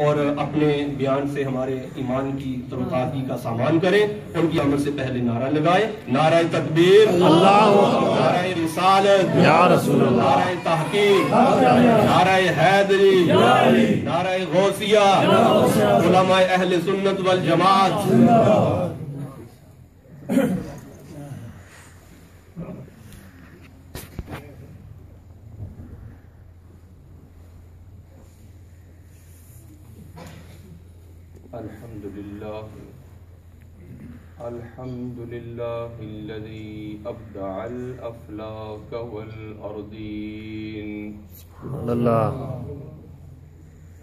اور اپنے بیان سے ہمارے ایمان کی تر و تازگی کا سامان کریں. ان کی آمد سے پہلے نعرہ لگائیں: نعرہ تکبیر، اللہ اکبر، نعرہ رسالت، یا رسول اللہ، نعرہ تحقیق، نعرہ حیدری، نعرہ غوثیہ، علماء اہل سنت والجماعت. الحمد لله الذي أبدع الأفلاك والأرضين.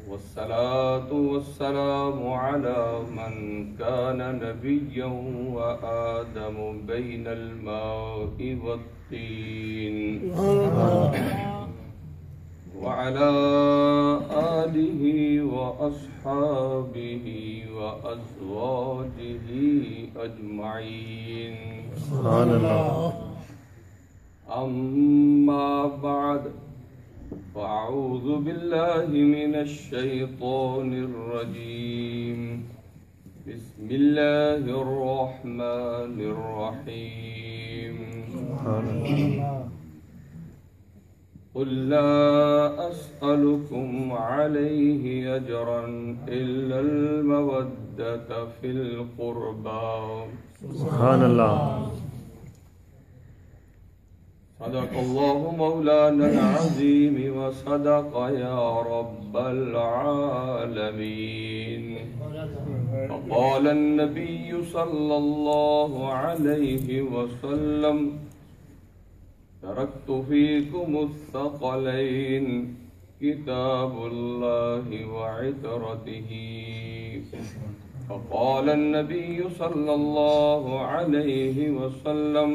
والصلاة والسلام على من كان نبيا وآدم بين الماء والطين وعلى آله وأصحابه وأزواجه أجمعين. سبحان الله. أما بعد، فأعوذ بالله من الشيطان الرجيم. بسم الله الرحمن الرحيم. سبحان الله. قل لا أسألكم عليه أجرا إلا المودة في القربى. سبحان الله. صدق الله مولانا العظيم وصدق يا رب العالمين. فقال النبي صلى الله عليه وسلم: تركت فيكم الثقلين كتاب الله وعترته. فقال النبي صلى الله عليه وسلم: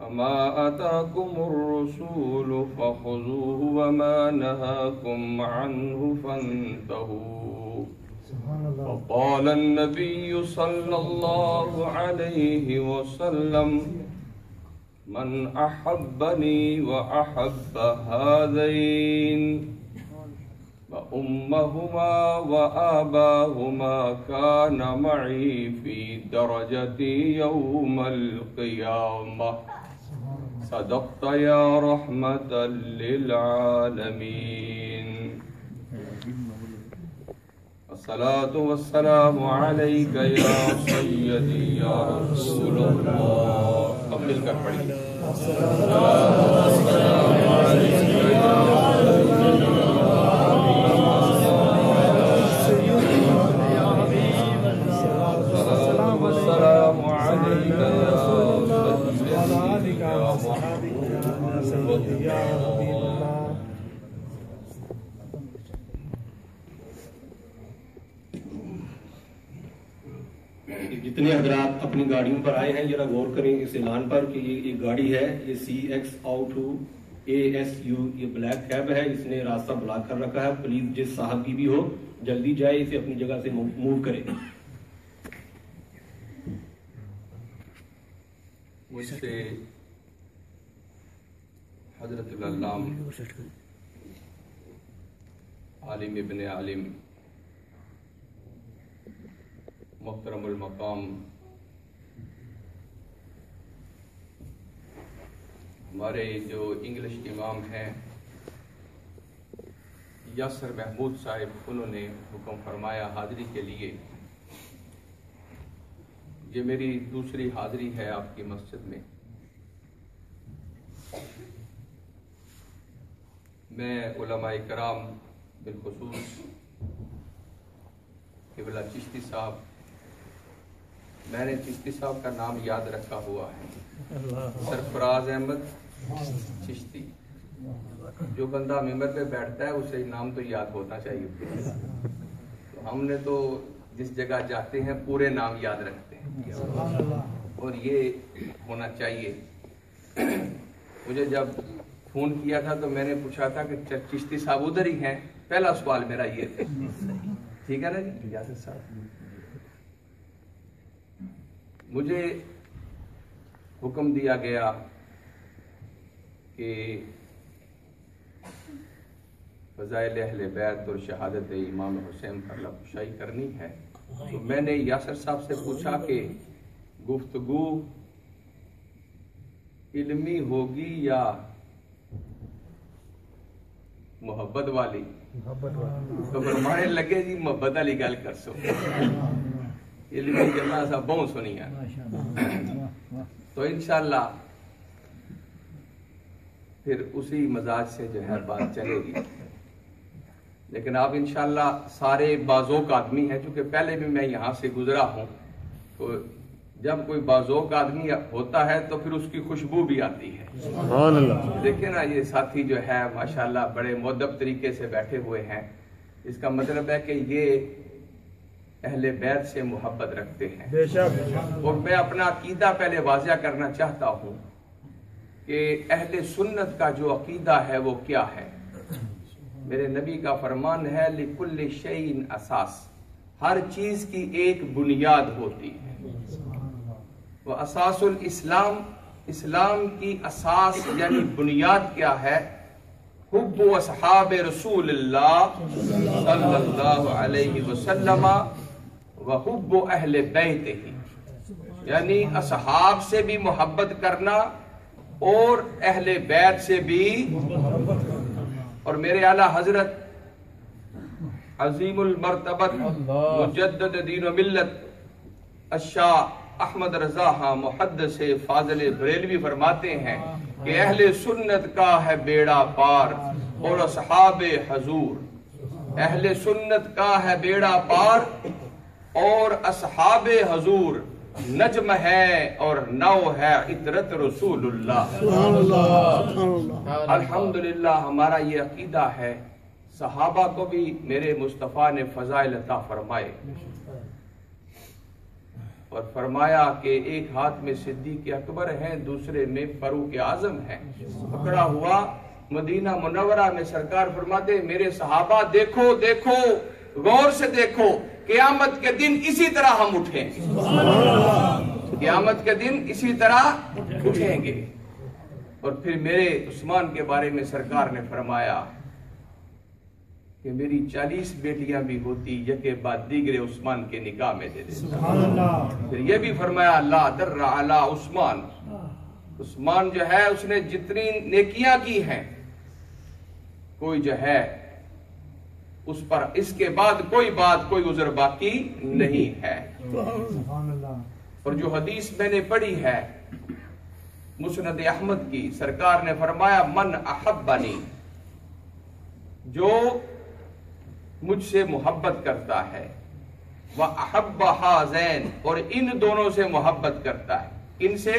أما أتاكم الرسول فخذوه وما نهاكم عنه فانتهوا. فقال النبي صلى الله عليه وسلم: من أحبني وأحب هذين وأمهما وآباهما كان معي في درجتي يوم القيامة. صدقت يا رحمة للعالمين. الصلاة والسلام عليك يا سيدي يا رسول الله. اب مل کر پڑھیے. جتنے حضرات اپنی گاڑیوں پر آئے ہیں ذرا غور کریں اس اعلان پر کہ یہ گاڑی ہے، یہ CX-ASU، یہ بلیک کیب ہے، اس نے راستہ بلاک کر رکھا ہے. پلیز جس صاحب کی بھی ہو جلدی جائے، اسے اپنی جگہ سے موو کرے. مجھ سے حضرت العلام عالم ابن عالم محترم المقام ہمارے جو انگلش امام ہیں یاسر محمود صاحب، انہوں نے حکم فرمایا حاضری کے لیے. یہ میری دوسری حاضری ہے آپ کی مسجد میں. میں علماء کرام بالخصوص قبلہ چشتی صاحب، میں نے چشتی صاحب کا نام یاد رکھا ہوا ہے، سرفراز احمد چشتی. جو بندہ ممبر پہ بیٹھتا ہے اسے نام تو یاد ہونا چاہیے. تو ہم نے تو جس جگہ جاتے ہیں پورے نام یاد رکھتے ہیں اور یہ ہونا چاہیے. مجھے جب فون کیا تھا تو میں نے پوچھا تھا کہ چشتی صاحب ادھر ہی ہیں. پہلا سوال میرا یہ تھا. ٹھیک ہے نا جی یاسر صاحب. مجھے حکم دیا گیا کہ فضائل اہل بیت اور شہادت امام حسین پر لبشائی کرنی ہے، تو میں نے یاسر صاحب سے پوچھا کہ گفتگو علمی ہوگی یا محبت والی؟ تو فرمانے لگے جی محبت والی گل کر سو، علمی گلاں سا بہت سنی ہے۔ تو انشاءاللہ پھر اسی مزاج سے جو ہے بات چلے گی، لیکن آپ انشاءاللہ سارے بازوق آدمی ہیں، چونکہ پہلے بھی میں یہاں سے گزرا ہوں، تو جب کوئی بازوق آدمی ہوتا ہے تو پھر اس کی خوشبو بھی آتی ہے۔ سبحان اللہ۔ دیکھیں نا یہ ساتھی جو ہے ماشاءاللہ بڑے مؤدب طریقے سے بیٹھے ہوئے ہیں، اس کا مطلب ہے کہ یہ اہل بیت سے محبت رکھتے ہیں۔ بے شک۔ اور میں اپنا عقیدہ پہلے واضح کرنا چاہتا ہوں کہ اہل سنت کا جو عقیدہ ہے وہ کیا ہے۔ میرے نبی کا فرمان ہے لِكُلِّ شَيْءٍ اساس، ہر چیز کی ایک بنیاد ہوتی ہے۔ وَأَسَاسُ الْإِسْلام، اسلام کی اساس یعنی بنیاد کیا ہے؟ حب اصحاب رسول اللہ صلی اللہ علیہ وسلم وحب اہل بیتہ، یعنی اصحاب سے بھی محبت کرنا اور اہل بیت سے بھی۔ اور میرے اعلیٰ حضرت عظیم المرتبت مجدد دین و ملت الشاہ احمد رضا محدث فاضل بریلوی فرماتے ہیں کہ اہل سنت کا ہے بیڑا پار اور اصحاب حضور، اہل سنت کا ہے بیڑا پار اور اصحاب حضور نجم ہے اور نو ہے عطرت رسول اللہ۔ الحمدللہ ہمارا یہ عقیدہ ہے۔ صحابہ کو بھی میرے مصطفیٰ نے فضائل عطا فرمائے اور فرمایا کہ ایک ہاتھ میں صدیق اکبر ہیں، دوسرے میں فاروق اعظم ہیں۔ پکڑا ہوا مدینہ منورہ میں سرکار فرماتے میرے صحابہ دیکھو دیکھو غور سے دیکھو، قیامت کے دن اسی طرح ہم اٹھیں گے، قیامت کے دن اسی طرح اٹھیں گے۔ اور پھر میرے عثمان کے بارے میں سرکار نے فرمایا کہ میری 40 بیٹیاں بھی ہوتی یکے بعد دیگرے عثمان کے نکاح میں دے دیتا۔ پھر یہ بھی فرمایا لا در علی عثمان، عثمان جو ہے اس نے جتنی نیکیاں کی ہیں کوئی جو ہے اس پر اس کے بعد کوئی بات کوئی عذر باقی نہیں ہے۔ اور جو حدیث میں نے پڑھی ہے مسند احمد کی، سرکار نے فرمایا من احبنی، جو مجھ سے محبت کرتا ہے، وَأَحَبَّ هَذَيْنِ، اور ان دونوں سے محبت کرتا ہے، ان سے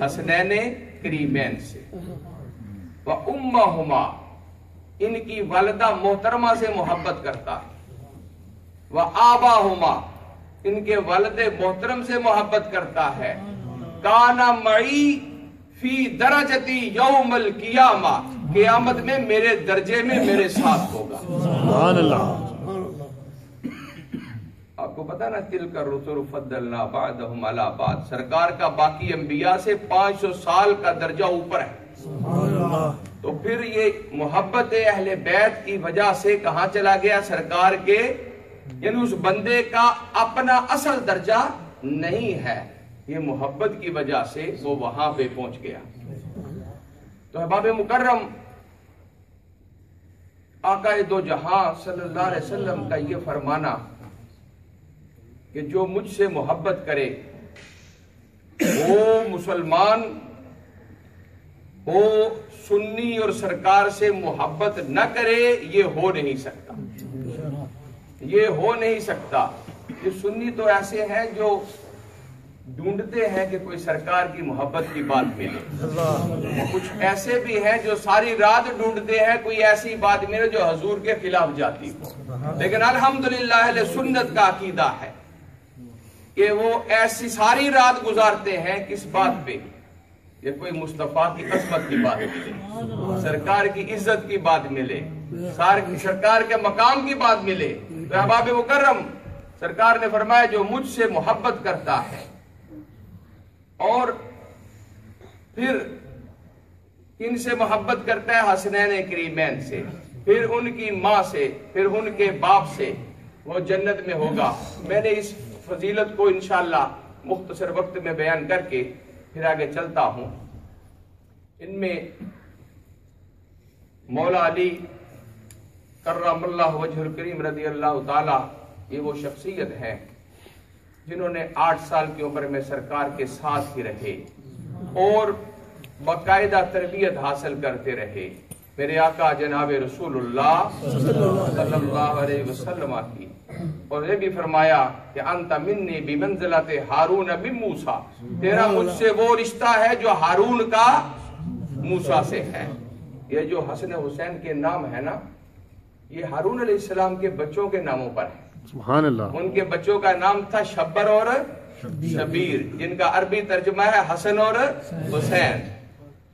حسنین کریمین سے، وَأُمَّهُمَا، ان کی والدہ محترمہ سے محبت کرتا ہے، وَآبَاهُمَا، ان کے والد محترم سے محبت کرتا ہے، کَانَ مَعِی فی درجتی یوم القیامہ، قیامت میں میرے درجے میں میرے ساتھ ہوگا۔ سبحان اللہ۔ آپ کو پتا نا تلک الرسل فضلنا بعضهم علی بعض، سرکار کا باقی انبیاء سے 500 سال کا درجہ اوپر ہے۔ تو پھر یہ محبت اہل بیت کی وجہ سے کہاں چلا گیا سرکار کے، یعنی اس بندے کا اپنا اصل درجہ نہیں ہے، یہ محبت کی وجہ سے وہ وہاں پہ پہنچ گیا۔ تو احباب مکرم، آقا دو جہاں صلی اللہ علیہ وسلم کا یہ فرمانا کہ جو مجھ سے محبت کرے وہ مسلمان ہو، سنی اور سرکار سے محبت نہ کرے، یہ ہو نہیں سکتا، یہ ہو نہیں سکتا۔ یہ سنی تو ایسے ہیں جو ڈھونڈتے ہیں کہ کوئی سرکار کی محبت کی بات ملے، کچھ ایسے بھی ہیں جو ساری رات ڈھونڈتے ہیں کوئی ایسی بات ملے جو حضور کے خلاف جاتی ہو، لیکن الحمدللہ اہل سنت کا عقیدہ ہے کہ وہ ایسی ساری رات گزارتے ہیں کس بات پہ، یہ کوئی مصطفیٰ کی عظمت کی بات ملے، سرکار کی عزت کی بات ملے، سرکار کے مقام کی بات ملے۔ تو احباب مکرم، سرکار نے فرمایا جو مجھ سے محبت کرتا ہے اور پھر ان سے محبت کرتا ہے حسنین کریمین سے، پھر ان کی ماں سے، پھر ان کے باپ سے وہ جنت میں ہوگا۔ میں نے اس فضیلت کو انشاءاللہ مختصر وقت میں بیان کر کے پھر آگے چلتا ہوں۔ ان میں مولا علی کرم اللہ وجہ الکریم رضی اللہ تعالی، یہ وہ شخصیت ہے جنہوں نے 8 سال کی عمر میں سرکار کے ساتھ ہی رہے اور باقاعدہ تربیت حاصل کرتے رہے۔ میرے آقا جناب رسول اللہ صلی اللہ علیہ وسلم کی، اور یہ بھی فرمایا کہ انت منی بمنزلت ہارون من موسیٰ، تیرا مجھ سے وہ رشتہ ہے جو ہارون کا موسیٰ سے ہے۔ یہ جو حسن حسین کے نام ہے نا، یہ ہارون علیہ السلام کے بچوں کے ناموں پر ہے۔ سبحان اللہ۔ ان کے بچوں کا نام تھا شبر اور شبیر، جن کا عربی ترجمہ ہے حسن اور حسین۔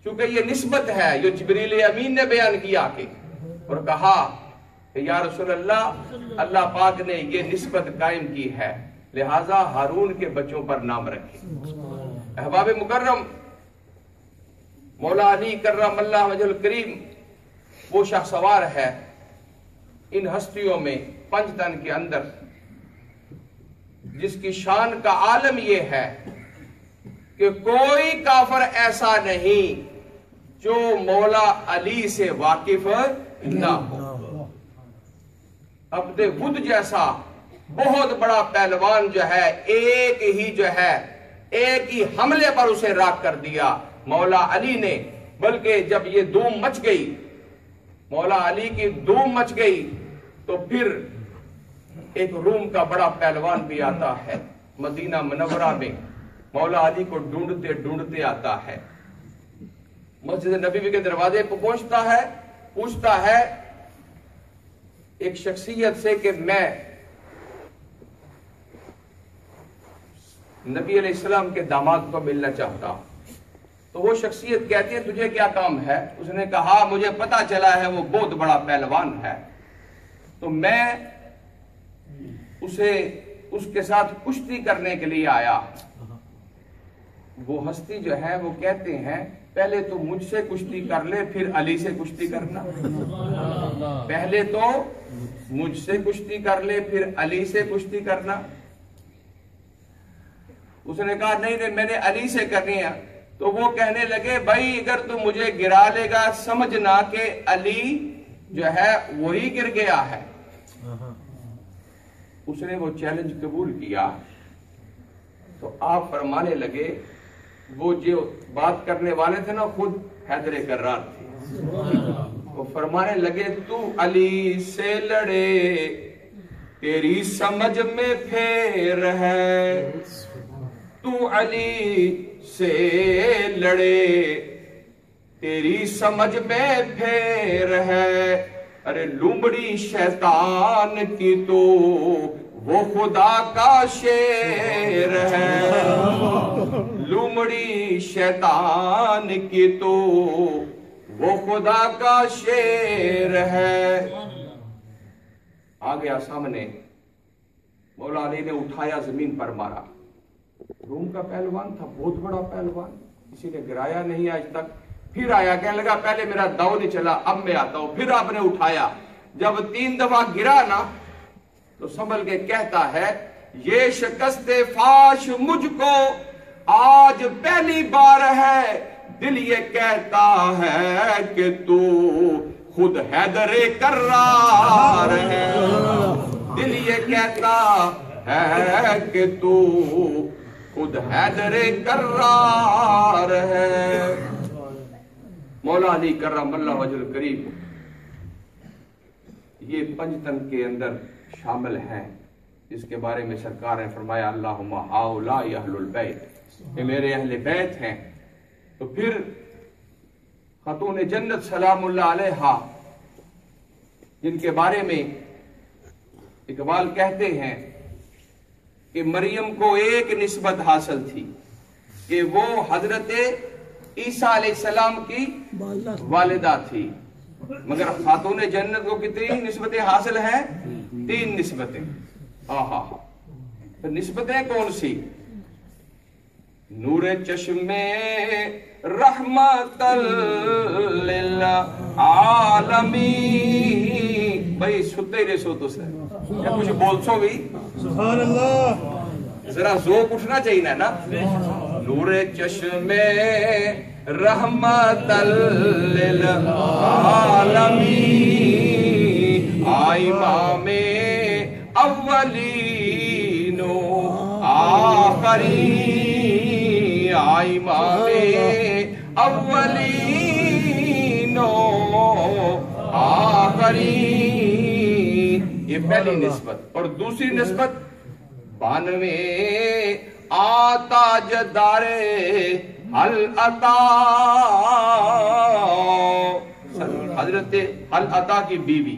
چونکہ یہ نسبت ہے جو جبریل امین نے بیان کیا کہ اور کہا کہ یا رسول اللہ، اللہ پاک نے یہ نسبت قائم کی ہے، لہٰذا ہارون کے بچوں پر نام رکھے۔ احباب مکرم، مولا علی کرم اللہ وجہ الکریم وہ شخسوار ہے ان ہستیوں میں 5 تن کے اندر جس کی شان کا عالم یہ ہے کہ کوئی کافر ایسا نہیں جو مولا علی سے واقف نہ ہو۔ عبد ود جیسا بہت بڑا پہلوان جو ہے ایک ہی حملے پر اسے راک کر دیا مولا علی نے۔ بلکہ جب یہ دھوم مچ گئی، مولا علی کی دھوم مچ گئی، تو پھر ایک روم کا بڑا پہلوان بھی آتا ہے مدینہ منورہ میں، مولا علی کو ڈھونڈتے ڈھونڈتے آتا ہے، مسجد نبوی کے دروازے پہ پوچھتا ہے ایک شخصیت سے کہ میں نبی علیہ السلام کے داماد کو ملنا چاہتا ہوں۔ تو وہ شخصیت کہتی ہے تجھے کیا کام ہے؟ اس نے کہا مجھے پتا چلا ہے وہ بہت بڑا پہلوان ہے، تو میں اس کے ساتھ کشتی کرنے کے لیے آیا۔ وہ ہستی جو ہے وہ کہتے ہیں پہلے تو مجھ سے کشتی کر لے پھر علی سے کشتی کرنا، پہلے تو مجھ سے کشتی کر لے پھر علی سے کشتی کرنا۔ اس نے کہا نہیں میں نے علی سے کرنی ہے۔ تو وہ کہنے لگے بھائی اگر تو مجھے گرا لے گا سمجھنا کہ علی جو ہے وہی گر گیا ہے۔ اس نے وہ چیلنج قبول کیا تو آپ فرمانے لگے، وہ جو بات کرنے والے تھے نا خود حیدر کرار تھے، وہ فرمانے لگے تو علی سے لڑے تیری سمجھ میں پھیر ہے، تو علی سے لڑے تیری سمجھ میں پھیر ہے، ارے لومڑی شیطان کی تو وہ خدا کا شیر ہے، لومڑی شیطان کی تو وہ خدا کا شیر ہے۔ آ گیا سامنے، مولا علی نے اٹھایا زمین پر مارا۔ روم کا پہلوان تھا، بہت بڑا پہلوان، کسی نے گرایا نہیں آج تک۔ پھر آیا، کہنے لگا پہلے میرا داؤ نہیں چلا اب میں آتا ہوں۔ پھر آپ نے اٹھایا، جب 3 دفعہ گرا نا تو سنبھل کے کہتا ہے یہ شکست فاش مجھ کو آج پہلی بار ہے، دل یہ کہتا ہے کہ تو خود حیدر کرار ہے، دل یہ کہتا ہے کہ تو خود حیدر کرار ہے۔ مولا علی کرم اللہ وجہ الکریم یہ 5 تن کے اندر شامل ہیں جس کے بارے میں سرکار نے فرمایا اللہم ہؤلاء اہل البیت، یہ میرے اہل بیت ہیں۔ تو پھر خاتون جنت سلام اللہ علیہا جن کے بارے میں اقبال کہتے ہیں کہ مریم کو ایک نسبت حاصل تھی کہ وہ حضرت عیسیٰ علیہ السلام کی والدہ تھی، مگر خاتون جنت کو کتنی نسبتیں حاصل ہیں؟ 3 نسبتیں۔ نسبتیں کون سی؟ نور چشمے رحمت للعالمین. بھائی ستے رہے سو تو سر یا کچھ بول سو بھی سبحان اللہ. ذرا ذوق اٹھنا چاہیے نا. نور چشمے رحمت للعالمین امام اولین و آخرین امام اولین و آخرین. یہ پہلی نسبت. اور دوسری نسبت 92 آتا جدارے العطا حضرت العطا کی بیوی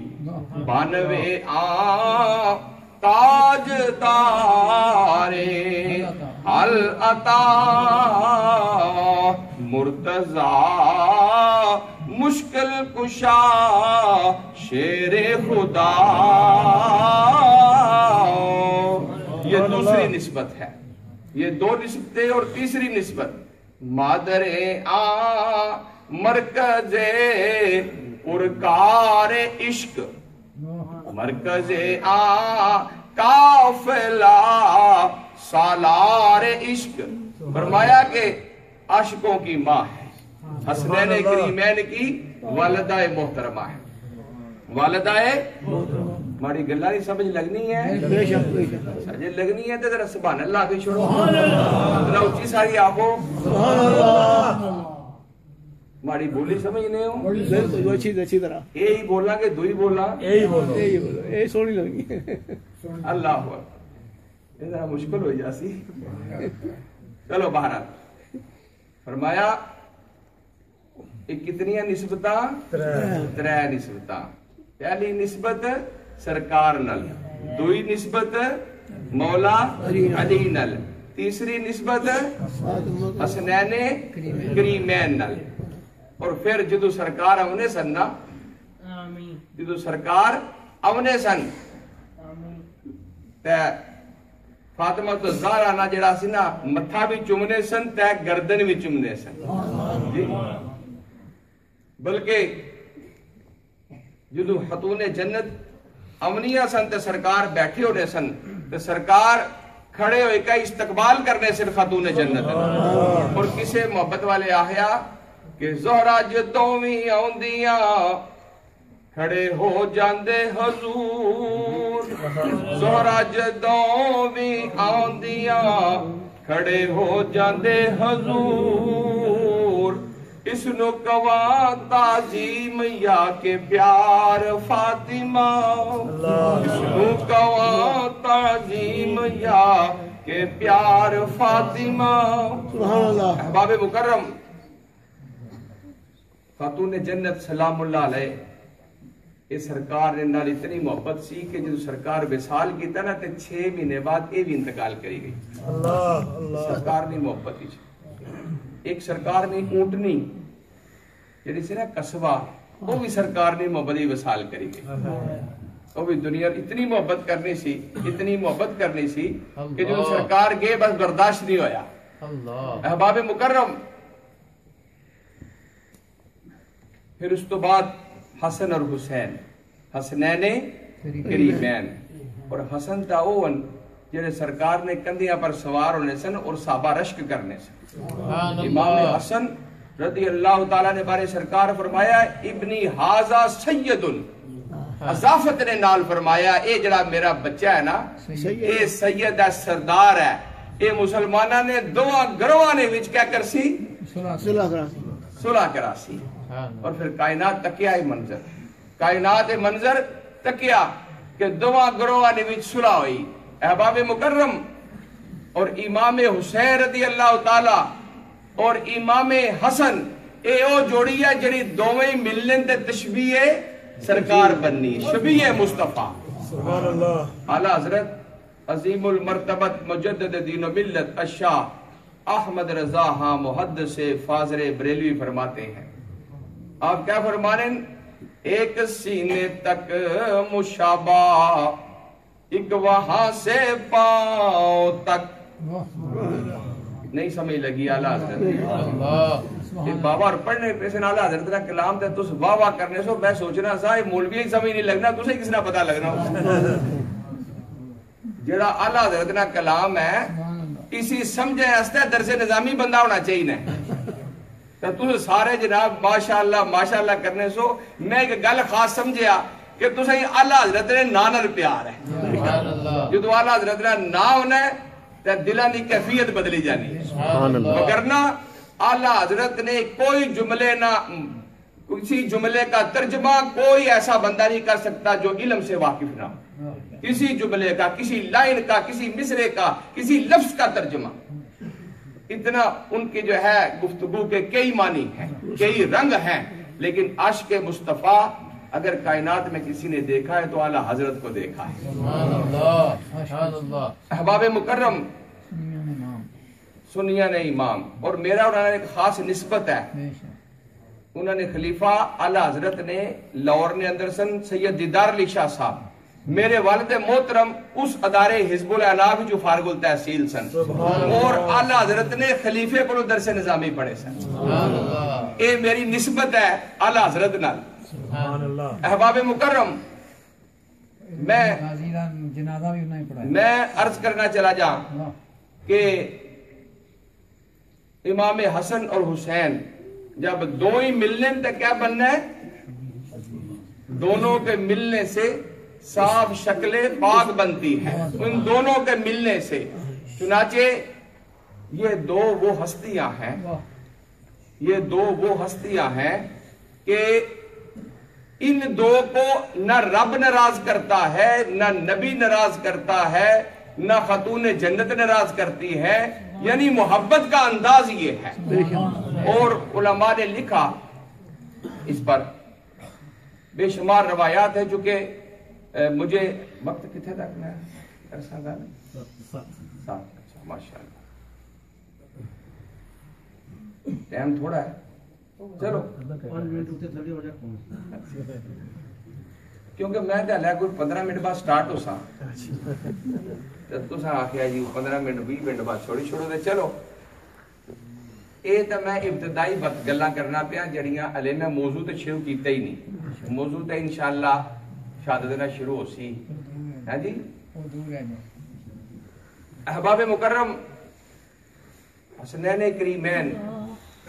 92 تاج دارے العطا مرتضی مشکل کشا شیر خدا. یہ دوسری نسبت ہے. یہ دو نسبتیں. اور تیسری نسبت مادر مرکز پرکار عشق مرکز قافلہ سالار عشق. فرمایا کہ عاشقوں کی ماں ہے. حسنین کریمین کی والدہ محترمہ ہے. والدہ ہماری گلا نہیں سمجھ لگنی ہے. سمجھ لگنی ہے تو ذرا سبحان اللہ کے چھوڑو. ذرا اچھی ساری آپو ہماری بولی سمجھنے ہو اچھی طرح یہی بولا کہ دو ہی بولا یہی سونی لگی. اللہ اکبر. یہ ذرا مشکل ہو جاسی. چلو بہرحال فرمایا کتنی نسبتاں؟ 3 نسبتاں. پہلی نسبت سرکار نل. دوئی نسبت مولا علی نل. تیسری نسبت حسنین کریمین نل. اور پھر جدو سرکار اونے سن نا جدو سرکار اونے سن تے فاطمہ تو زہرا نا جڑا سی نا متھا بھی چومنے سن تے گردن بھی چومنے سن. جی بلکہ جدو خاتون جنت امنیہ سن تے سرکار بیٹھے ہونے سن تے سرکار کھڑے ہوئے کا استقبال کرنے سن خاتون جنت. اور کسے محبت والے آہیا کہ زہرا جدوں بھی آندیاں کھڑے ہو جاندے حضور. زہرا جدوں بھی آندیاں کھڑے ہو جاندے حضور. اس نو کواں تعظیم یا کہ پیار فاطمہ. اس نو کواں تعظیم یا کہ پیار فاطمہ. احباب مکرم خاتون جنت سلام اللہ علیہ اس سرکار نے نال اتنی محبت سی کہ جب سرکار وصال کیتا نا تے 6 مہینے بعد یہ بھی انتقال کری گئی. سرکار نے محبت ہی. ایک سرکار نے اونٹنی جیسے سی نا قصبہ وہ بھی سرکار نے محبت ہی وصال کری گئی. وہ بھی دنیا اتنی محبت کرنی سی کہ جو سرکار گئے بس برداشت نہیں ہویا. احباب مکرم پھر اس تو بعد حسن اور حسین حسنین کریمین. اور حسن تا اون جنہیں سرکار نے کندیاں پر سوار ہونے سن اور صحابہ رشک کرنے سن. امام حسن رضی اللہ تعالیٰ نے بارے سرکار فرمایا ابنی حاضا سید. اضافت نے نال فرمایا اے جڑا میرا بچہ ہے نا اے سید ہے سردار ہے. اے مسلمانہ نے دعا گروانے وچ کیا کرسی صلح کراسی. اور پھر کائنات تکیا منظر تکیا کہ دعا گروانے وچ صلح ہوئی. احباب مکرم اور امام حسین رضی اللہ تعالی اور امام حسن اے او جوڑی ہے جڑی دوویں ملن تے تشبیہ سرکار بننی شبیہ مصطفیٰ. سبحان اللہ. اعلیٰ حضرت عظیم المرتبت مجدد دین و ملت الشاہ احمد رضا ہاں محدث فاضل بریلوی فرماتے ہیں. آپ کیا فرمانے ایک سینے تک مشابہ ایک وہاں سے پاؤں تک. نہیں سمجھ لگی آلہ حضرت یہ بابا اور پڑھنے پیسے آلہ حضرت کا کلام تھا تو واہ واہ کرنے سے میں سوچنا سا یہ مولوی ہی سمجھ نہیں لگنا تجھے کس نے پتا لگنا جڑا آلہ حضرت کا کلام ہے اسی سمجھے ہستے درس نظامی بندہ ہونا چاہیے نا تو سارے جناب ماشاءاللہ کرنے سو میں ایک گل خاص سمجھیا کہ تو صحیح آلہ حضرت نے نانر پیار ہے جو تو آلہ حضرت نے نا ہونا ہے تو دلان کی کیفیت بدلی جانی ہے مگرنا آلہ حضرت نے کوئی جملے نہ کسی جملے کا ترجمہ کوئی ایسا بندہ نہیں کر سکتا جو علم سے واقف نہ ہو کسی جملے کا کسی لائن کا کسی مصرے کا کسی لفظ کا ترجمہ اتنا ان کی جو ہے گفتگو کے کئی معنی ہیں کئی رنگ ہیں لیکن عاشق مصطفیٰ اگر کائنات میں کسی نے دیکھا ہے تو اعلیٰ حضرت کو دیکھا ہے احباب مکرم سنیان امام اور میرا انہوں نے ایک خاص نسبت ہے انہوں نے خلیفہ اعلیٰ حضرت نے لاہور نے اندر سن سید دیدار علی شاہ صاحب میرے والد محترم اس ادارے حزب العلاق جو فارغ التحصیل سن اور اعلیٰ حضرت نے خلیفے کو درس نظامی پڑھے سن اے میری نسبت ہے اعلیٰ حضرت نال احباب مکرم میں عرض کرنا چلا جاؤں کہ امام حسن اور حسین جب دو ہی ملنے تو کیا بننا ہے دونوں کے ملنے سے صاف شکلیں پاک بنتی ہیں ان دونوں کے ملنے سے چنانچہ یہ دو وہ ہستیاں ہیں کہ ان دو کو نہ رب ناراض کرتا ہے نہ نبی ناراض کرتا ہے نہ خاتون جنت ناراض کرتی ہے یعنی محبت کا انداز یہ ہے اور علماء نے لکھا اس پر بے شمار روایات ہے جو کہ مجھے وقت کتنے تک میں اچھا ماشاءاللہ ٹائم تھوڑا ہے چلو کیونکہ میں تو لے کوئی 15 منٹ بعد سٹارٹ ہو سا تو آخیا جی 15 منٹ 20 منٹ بعد چھوڑو دے چلو یہ تو میں ابتدائی گلاں کرنا پیا جڑیاں ہلے میں موضوع تو شروع کیتا ہی نہیں موضوع تو انشاءاللہ شہادت نہ شروع ہو سی ہے جی احباب مکرم حسنین کریمین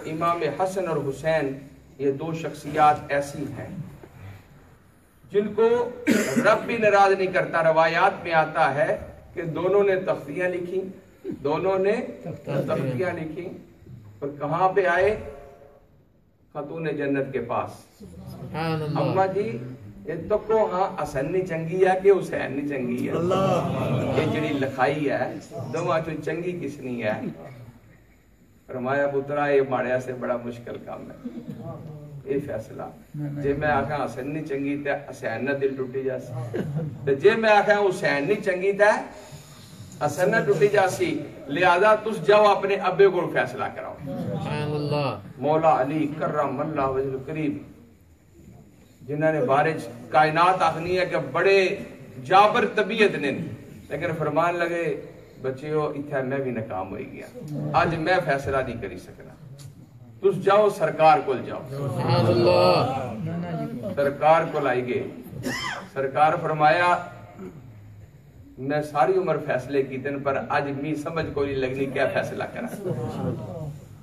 امام حسن اور حسین یہ دو شخصیات ایسی ہیں جن کو رب بھی ناراض نہیں کرتا روایات میں آتا ہے کہ دونوں نے تختیاں لکھی اور کہاں پہ آئے خاتون جنت کے پاس اما جی یہ تو کو ہاں حسن نہیں چنگی ہے کہ حسین نہیں چنگی ہے یہ جڑی لکھائی ہے دونوں چوں چنگی کس نہیں ہے فرمایا پترا یہ ماڑیا سے بڑا مشکل کام ہے یہ فیصلہ جے میں آکھاں حسن نہیں چنگی تے حسین نہ دل ٹوٹی جاسی تے جے میں آکھاں حسین نہیں چنگی تے حسن نہ ٹوٹی جاسی لہذا تس جاؤ اپنے ابے کو فیصلہ کراؤ مولا علی کرم اللہ وجہ کریم جنہوں نے بارج کائنات آخنی ہے کہ بڑے جابر طبیعت نے لیکن فرمان لگے بچیو اتھا میں بھی ناکام ہوئی گیا آج میں فیصلہ نہیں کری سکنا تس جاؤ سرکار کو جاؤ سرکار کو لائی گئے سرکار فرمایا میں ساری عمر فیصلے کی تن پر آج می سمجھ کو نہیں لگنی کیا فیصلہ کرا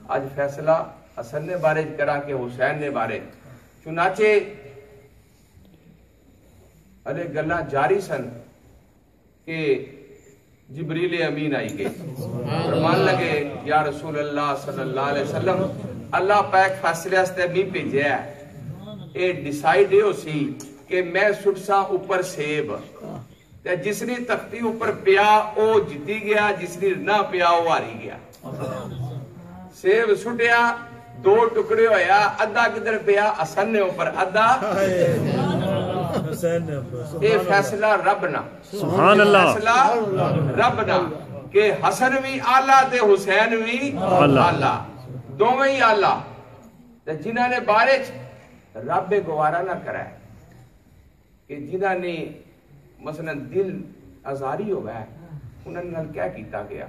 آج فیصلہ حسن نے بارے کرا کہ حسین نے بارے چنانچہ ارے گلہ جاری سن کہ جبریل امین آئی گئے فرمان لگے یا رسول اللہ صلی اللہ علیہ وسلم اللہ پاک فیصلے ہستے بھی بھیجے ہے اے ڈیسائیڈ ہو سی کہ میں سٹسا اوپر سیب جس نے تختی اوپر پیا او جتی گیا جس نے نہ پیا او ہاری گیا سیب سٹیا دو ٹکڑے ہویا ادھا کدھر پیا حسن نے اوپر ادھا اے فیصلہ رب نہ سبحان اللہ فیصلہ رب نہ کہ حسن بھی آلہ تے حسین بھی آلہ دونوں ہی آلہ جنہاں نے بارچ رب گوارا نہ کرا ہے کہ جنہاں نے مثلا دل ازاری ہو گیا انہوں نے کیا کیتا گیا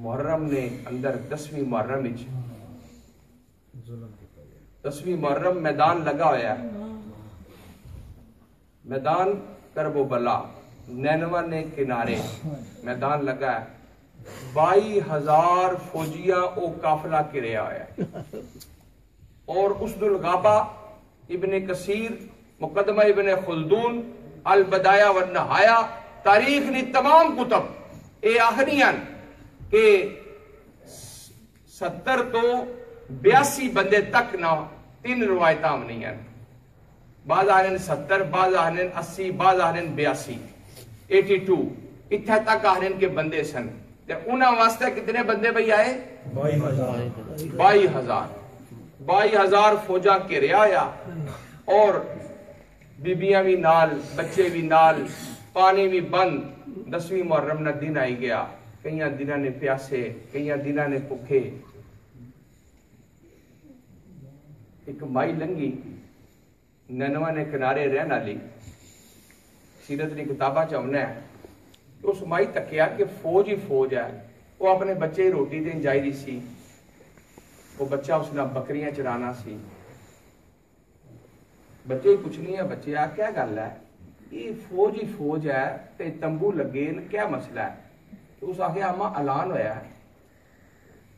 محرم نے اندر 10ویں محرم میدان لگا ہوا ہے، میدان کرب و بلا، نینوا نے کنارے میدان لگا ہے، 22,000 فوجیاں او قافلہ کریا ہوا ہے، اور اسد الغابہ، ابن کثیر، مقدمہ ابن خلدون، البدایہ والنہایہ، تاریخ نے تمام کتب اے آخریاں کہ 70 تو 82 بندے تک نہ، 3 روایتاں نہیں ہیں، بعض آہن 70، بعض آہن 80، بعض آہن 82، 82 اتھا تک آہن کے بندے سن۔ انہاں واسطے کتنے بندے بھئی آئے؟ 22,000 فوجاں کے ریا، اور بیبیاں بھی نال، بچے بھی نال، پانی بھی بند۔ 10ویں محرم نہ دن آئی گیا، کئیاں دنہ نے پیاسے، کئیاں دنہ نے پکھے۔ ایک مائی لنگی نینوا نے کنارے رہنا لی، سیرت نے کتابہ چاہنا ہے، اس مائی تکیا کہ فوج ہی فوج ہے، وہ اپنے بچے ہی روٹی دین جائی دی سی، وہ بچہ اس نے بکریاں چرانا سی، بچے ہی کچھ نہیں ہے، بچے آ کیا گل ہے، یہ فوج ہی فوج ہے، تے تمبو لگے، کیا مسئلہ ہے؟ تو اس آگے آمہ اعلان ہویا ہے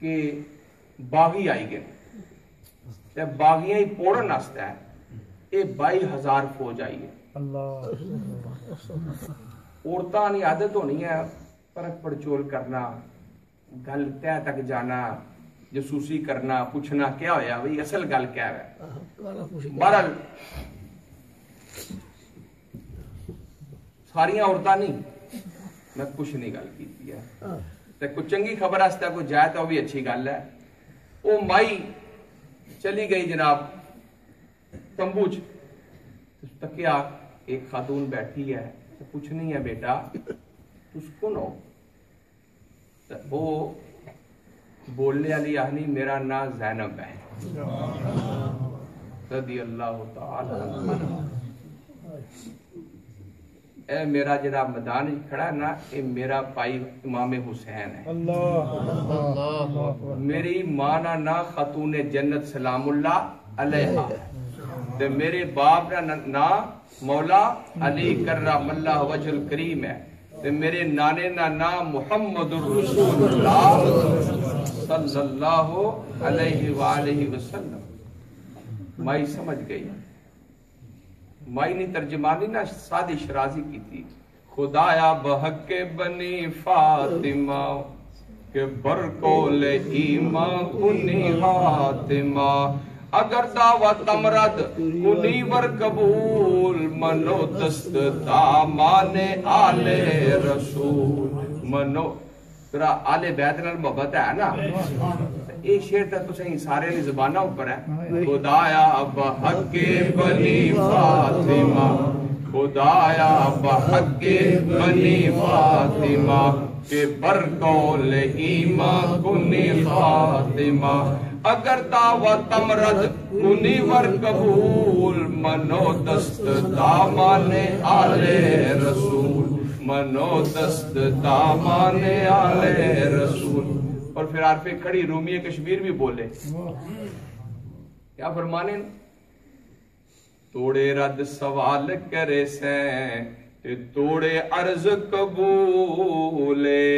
کہ باغی آئی گئے، تے باغیاں ہی پوڑن ناستا ہے، یہ 22,000 فوج آئی ہے۔ عورتاں نہیں عادت ہونی ہے پرکھ پڑچول کرنا، گل تہ تک جانا، جسوسی کرنا، پوچھنا کیا ہویا بھئی اصل گل کیا ہے۔ بہرحال ساریاں عورتاں نہیں، میں کچھ نہیں گل کیتی ہے، تے کچھ چنگی خبر آستا کوئی جائے تو بھی اچھی گل ہے۔ وہ مائی چلی گئی جناب تمبوچ، تکیا ایک خاتون بیٹھی ہے، کچھ نہیں ہے بیٹا تس کون ہو؟ وہ بولنے والی آہنی میرا نام زینب ہے رضی اللہ تعالی عنہ۔ اے میرا جناب میدان کھڑا ہے نا، اے میرا پائی امام حسین ہے، میری ماں نا خاتون جنت سلام اللہ علیہا، تے میرے باپ نا مولا علی کرم اللہ وجہ الکریم ہے، تے میرے نانے نا نام محمد رسول اللہ صلی اللہ علیہ وآلہ وسلم۔ مائی سمجھ گئی، مائی نے ترجمانی نا سادی شرازی کی تھی، خدایا بحق بنی فاطمہ کہ برکول ایمان کنی حاتمہ، اگر دعوت امرد کنی ور قبول، منو دست دامان آل رسول، منو ترا آل بیت نال محبت ہے نا، یہ شعر تا تو صحیح سارے لی زبانہ اوپر ہے، خدایا بحق بنی فاطمہ، خدایا بحق بنی فاطمہ کہ برکول ایمان کنی خاتمہ، اگر دعوت امرد کنی ور قبول، منو دست دامان آل رسول، منو دست دامان آل رسول۔ اور پھر عارف کھڑی رومی کشمیر بھی بولے، کیا فرمانے؟ توڑے رد سوال کرے سین تے توڑے عرض قبولے،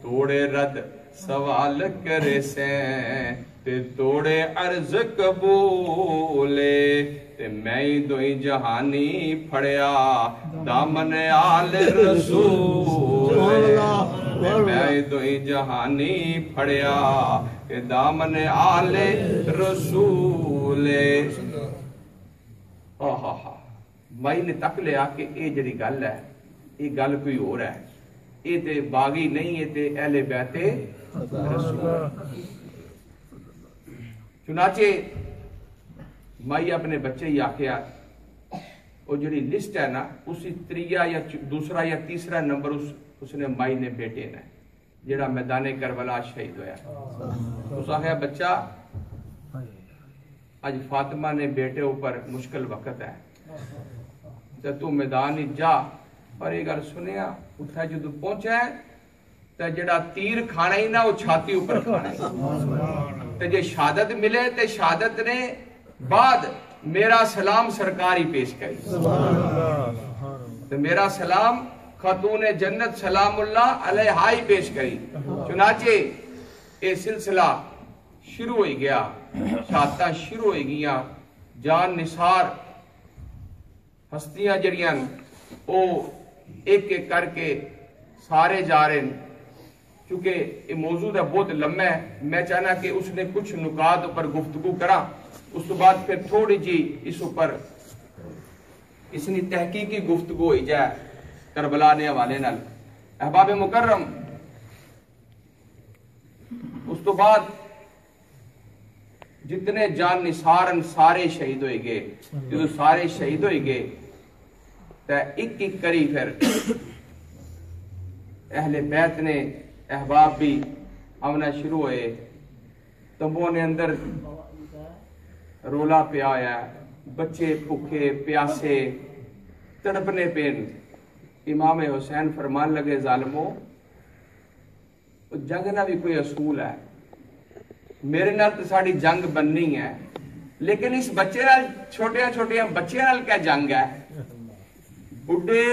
توڑے رد سوال کرے سین تے توڑے عرض قبولے، تے میں دوئی جہانی پھڑیا دامن آل رسول، میں دوئی جہانی پھڑیا کہ دامن آل رسول۔ مائی نے تک لیا کہ اے جڑی گل ہے یہ گل کوئی اور ہے، یہ تے باغی نہیں، یہ تے اہل بیت رسول۔ چنانچہ مائی اپنے بچے ہی آکھیا، وہ جڑی لسٹ ہے نا اسی دوسرا یا تیسرا نمبر اس نے مائی نے بیٹے نے جڑا میدان کربلا شہید ہویا، اس آخیا بچہ آج فاطمہ نے بیٹے اوپر مشکل وقت ہے، تو میدان ہی جا، اور یہ گل سنیا اتھا جدو پہنچا ہے تے جڑا تیر کھانا ہی نہ وہ چھاتی اوپر کھانا ہے تے جے شہادت ملے تے شہادت نے بعد میرا سلام سرکاری پیش کری تے میرا سلام خاتون جنت سلام اللہ علیہا ہی پیش کری. چنانچہ یہ سلسلہ شروع ہوئی گیا, شہادتاں شروع ہوئی گیا, جان نثار ہستیاں جڑیاں او ایک ایک کر کے سارے جا رہے ہیں. چونکہ یہ موضوع ہے بہت لمبا ہے, میں چاہنا کہ اس نے کچھ نکات پر گفتگو کرا, اس تو بعد پھر تھوڑی جی اس اوپر اس نے تحقیقی گفتگو ہوئی جائے کربلا نے حوالے نال. احباب مکرم, اس تو بعد جتنے جان نثار سارے شہید ہوئے گئے, جدو سارے شہید ہوئے گئے تو ایک ایک کری پھر اہل بیت نے احباب بھی آنا شروع ہوئے. تمبوں نے اندر رولا پیا ہوا, بچے بھوکے پیاسے تڑپنے پین. امام حسین فرمان لگے ظالموں جنگ نہ بھی کوئی اصول ہے, میرے نال تو ساڑی جنگ بننی ہے, لیکن اس بچے نال چھوٹیاں چھوٹیاں بچے نال کیا جنگ ہے؟ بڑھے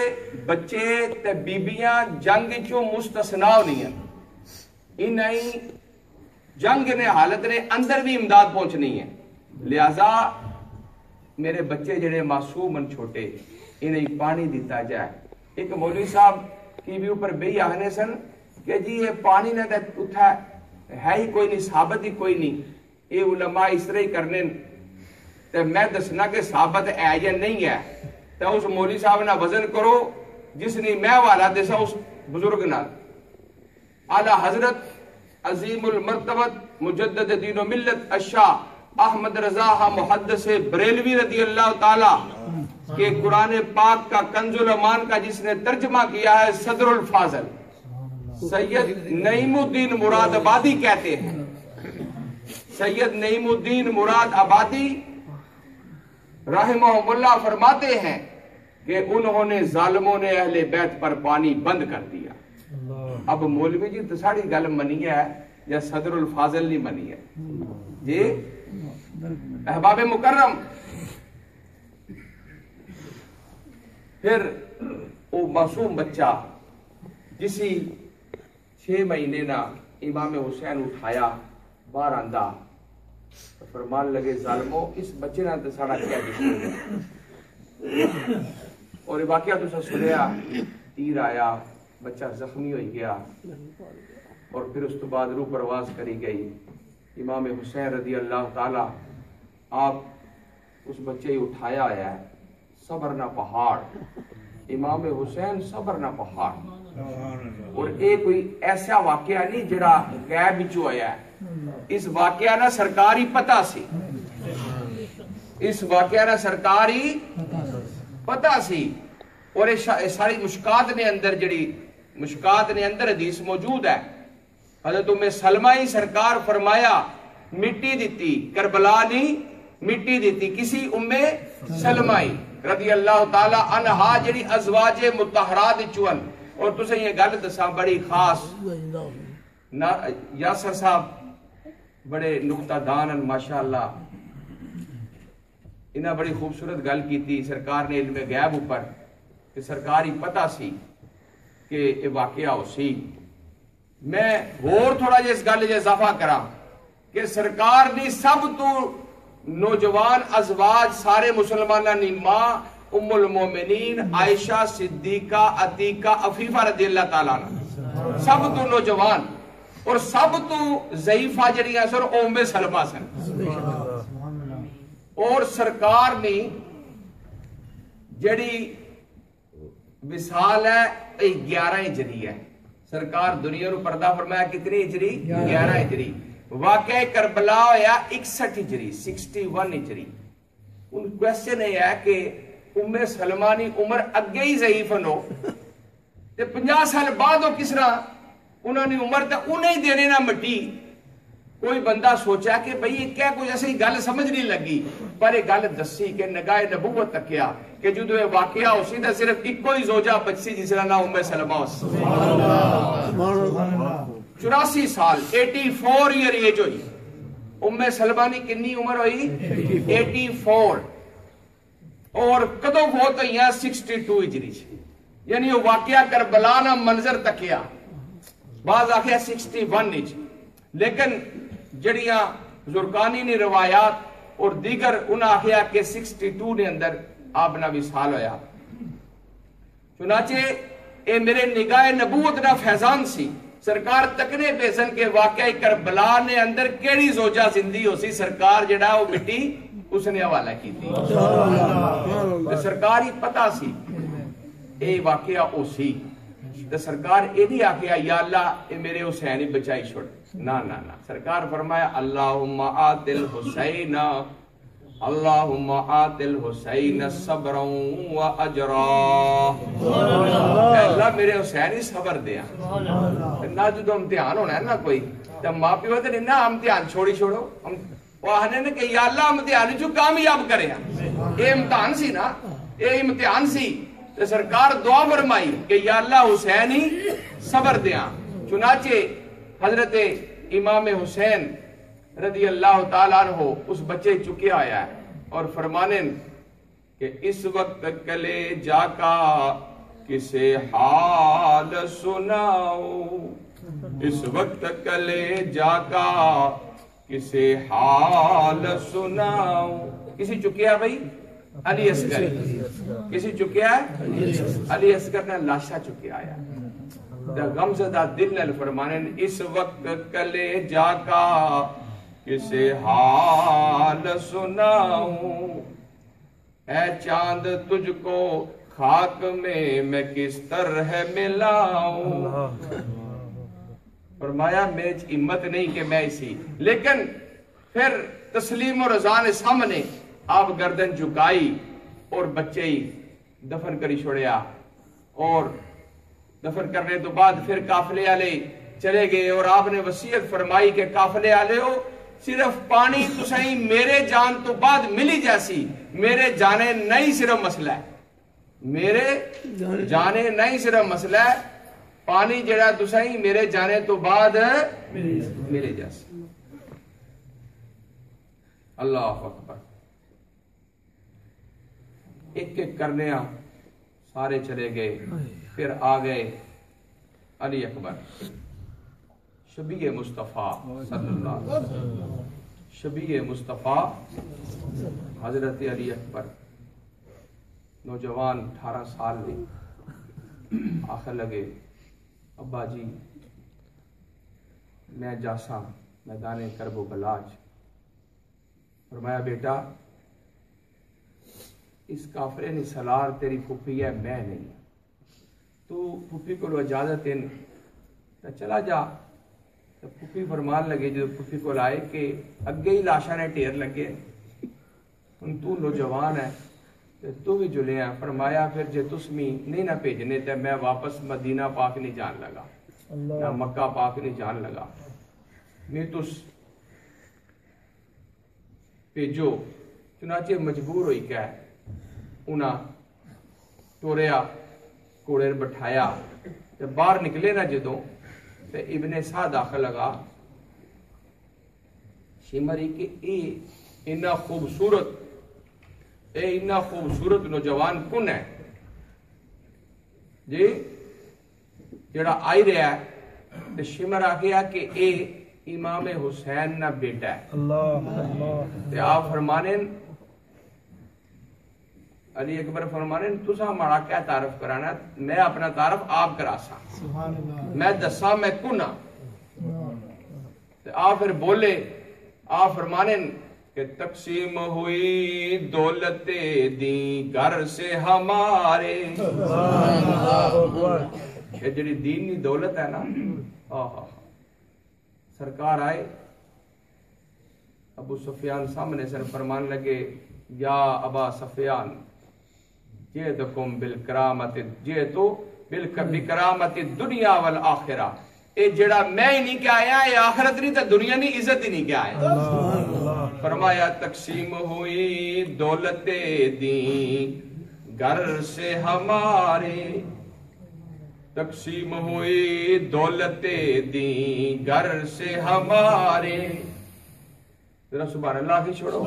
بچے تے بیبیاں جنگ چوں مستثنا نہیں ہیں. انہیں جنگ نے حالت نے اندر بھی امداد پہنچنی ہے, لہذا میرے بچے جڑے معصوم ان چھوٹے انہیں پانی دیتا جائے. ایک مولوی صاحب کی بھی اوپر بے آہنے سن کہ جی یہ پانی نہ اٹھا ہے ہی کوئی نہیں, ثابت ہی کوئی نہیں, یہ علماء اس طرح ہی کرنے. تو میں دسنا کہ ثابت ہے یا نہیں ہے, تو اس مولوی صاحب نہ وزن کرو جس نے میں والا دسا اس بزرگ نال. اعلی حضرت عظیم المرتبت مجدد دین و ملت الشاہ احمد رضا محدث بریلوی رضی اللہ تعالی کہ قرآن پاک کا کنز الامان کا جس نے ترجمہ کیا ہے صدر الفاضل سید نعیم الدین مراد آبادی کہتے ہیں. سید نعیم الدین مراد آبادی رحمہ اللہ فرماتے ہیں کہ انہوں نے ظالموں نے اہل بیت پر پانی بند کر دیا. اب مولوی جی تو ساڑی گل منی ہے یا صدر الفاضل نہیں منی ہے جی. احباب مکرم, پھر وہ معصوم بچہ جسی 6 مہینے نہ امام حسین اٹھایا باہر آندا, فرمان لگے ظالموں اس بچے نہ تو ساڑا کیا دشمن ہے. اور یہ واقعہ تو سنیا, تیر آیا, بچہ زخمی ہوئی گیا, اور پھر اس تو بعد روح پرواز کری گئی. امام حسین رضی اللہ تعالی آپ اس بچے ہی اٹھایا آیا ہے. صبر نہ پہاڑ, امام حسین صبر نہ پہاڑ. اور ایک کوئی ایسا واقعہ نہیں جڑا غیب وچوں آیا ہے, اس واقعہ نہ سرکاری پتہ سی, اس واقعہ نہ سرکاری پتہ سی. اور ساری مشکات نے اندر جڑی مشکات نے اندر حدیث موجود ہے, حضرت ام سلمہ ہی سرکار فرمایا مٹی دیتی, کربلا نہیں مٹی دیتی, کسی ام سلمہ ہی رضی اللہ تعالی عنہا جڑی ازواج مطہرات چون. اور تسے یہ گل دساں بڑی خاص, یاسر صاحب بڑے نقطہ دان ہیں ماشاءاللہ, انہاں بڑی خوبصورت گل کی تھی سرکار نے علم غیب اوپر کہ سرکار ہی پتہ سی کہ یہ واقعہ ہو سی. میں اور تھوڑا جس گل جے اضافہ کرا کہ سرکار نے سب تو نوجوان ازواج سارے مسلمانہ نے ماں ام المومنین عائشہ صدیقہ عتیقہ عفیفہ رضی اللہ تعالیٰ عنہ سب تو نوجوان, اور سب تو ضعیفہ جڑیاں سر ام سلمہ سن. اور سرکار نے جڑی وصال ہے 11 ہجری ہے, سرکار دنیا رو پردہ فرمایا کتنی ہجری 11 ہجری. واقعہ کربلا ہویا 61 ہجری 61 ہجری. ان کویسچن ہے کہ ام سلمہ نے عمر اگے ہی ضعیف نو تے 50 سال بعد وہ کس طرح انہوں نے عمر تے انہیں ہی دینے نہ مٹی کوئی بندہ سوچا کہ بھئی یہ کیا کوئی ایسی گل سمجھ نہیں لگی، پر یہ گل دسی کہ نگاہ نبوت تکیا کہ جدو یہ واقعہ ہو سی تو صرف ایکو ہی زوجہ بچی جس کا نام ام سلمہ ہو سی 84 سال 84 ایئر ایج ہوئی ام سلمہ نے کنی عمر ہوئی 84 اور کدو فوت ہوئی ہیں 62 ہجری یعنی وہ واقعہ کربلا نہ منظر تکیا بعض آخیا 61 ہج لیکن جڑیاں زرقانی نے روایات اور دیگر انہاں آخیا کہ 62 نے اندر آپ نہ وصال ہویا چنانچہ اے میرے نگاہ نبوت نہ فیضان سی سرکار تکنے پیسن کے واقعہ کربلا نے اندر کیڑی زوجہ زندگی ہو سی سرکار جڑا وہ مٹی اس نے حوالہ کی تھی سرکار ہی پتا سی اے واقعہ او سی تو سرکار اے نہیں آکھیا یا اللہ اے میرے حسین ہی بچائی چھوڑ نا نا نا سرکار فرمایا اللہم آت الحسین اللہم آت الحسین صبرا و اجرا اللہ میرے حسین ہی صبر دیا نہ جدو امتحان ہونا ہے نا کوئی تو ماں پیو تو نہیں نا امتحان چھوڑی چھوڑو وہ آنے نے کہ یا اللہ امتحان جو کامیاب کرے اے امتحان سی نا اے امتحان سی تو سرکار دعا فرمائی کہ یا اللہ حسین ہی صبر دیا چنانچہ حضرت امام حسین رضی اللہ تعالیٰ عنہ اس بچے چکے آیا ہے اور فرمانے کہ اس وقت کلے جا کا کسے حال سناؤ اس وقت کلے جا کا کسے حال سناؤ کسی چکیا بھئی علی اصغر کسی چکیا ہے علی اصغر نے لاشا چکیا آیا غمزدہ دل نل فرمانے اس وقت کلے جا کا کسے حال سناؤں اے چاند تجھ کو خاک میں کس طرح ملاؤں فرمایا میرے ہمت نہیں کہ میں اسی لیکن پھر تسلیم و رضا نے سامنے آپ گردن جھکائی اور بچے ہی دفن کری چھوڑیا اور دفن کرنے تو بعد پھر قافلے والے چلے گئے اور آپ نے وصیت فرمائی کہ قافلے والے ہو صرف پانی تسیں میرے جان تو بعد ملی جیسی میرے جانے نہیں صرف مسئلہ ہے میرے جانے نہیں صرف مسئلہ ہے پانی جڑا تسیں میرے جانے تو بعد ملے جیسی اللہ اکبر ایک ایک کرنے سارے چلے گئے پھر آ گئے علی اکبر شبیہ مصطفیٰ صلی اللہ علیہ وسلم شبیہ مصطفیٰ حضرت علی اکبر نوجوان 18 سال میں آخر لگے ابا جی میں جاسا میدان کرب و بلاج فرمایا بیٹا اس کافرے نے سلار تیری پھپھی ہے میں نہیں تو پھپھی کو اجازت دین تو چلا جا تو پھپھی فرمان لگے جو پھپھی کو لائے کہ اگے ہی لاشا نے ٹیر لگے ان تو نوجوان ہے تو بھی جلے ہیں فرمایا پھر جے تسمی نہیں نہ بھیجنے تے میں واپس مدینہ پاک نہیں جان لگا نہ مکہ پاک نہیں جان لگا میں تس بھیجو چنانچہ مجبور ہوئی کیا ہے انہاں ٹوریا کوڑے بٹھایا تے باہر نکلے نہ جدوں تے ابن سعد داخل لگا شمری کہ اتنا خوبصورت نوجوان کون ہے جی جڑا آئی رہا ہے تے شمر آ گیا کہ اے امام حسین نہ بیٹا ہے اللہ تے آپ فرمانے علی اکبر فرمانے تسا مارا کیا تعارف کرانا میں اپنا تعارف آپ کرا سا میں دسا میں کنا آپ پھر بولے آپ فرمانے کہ تقسیم ہوئی دولت دی گھر سے ہمارے یہ جڑی دینی دولت ہے نا سرکار آئے ابو سفیان سامنے سر فرمان لگے یا ابا سفیان جئتکم بالکرامت جئتو بکرامت الدنیا والآخرہ اے جڑا میں ہی نہیں کیا آیا، اے آخرت نہیں تو دنیا نہیں، عزت ہی نہیں کیا آیا۔ فرمایا تقسیم ہوئی دولت دین گھر سے ہمارے، تقسیم ہوئی دولت دین گھر سے ہمارے۔ ذرا سبحان اللہ کی چھوڑو،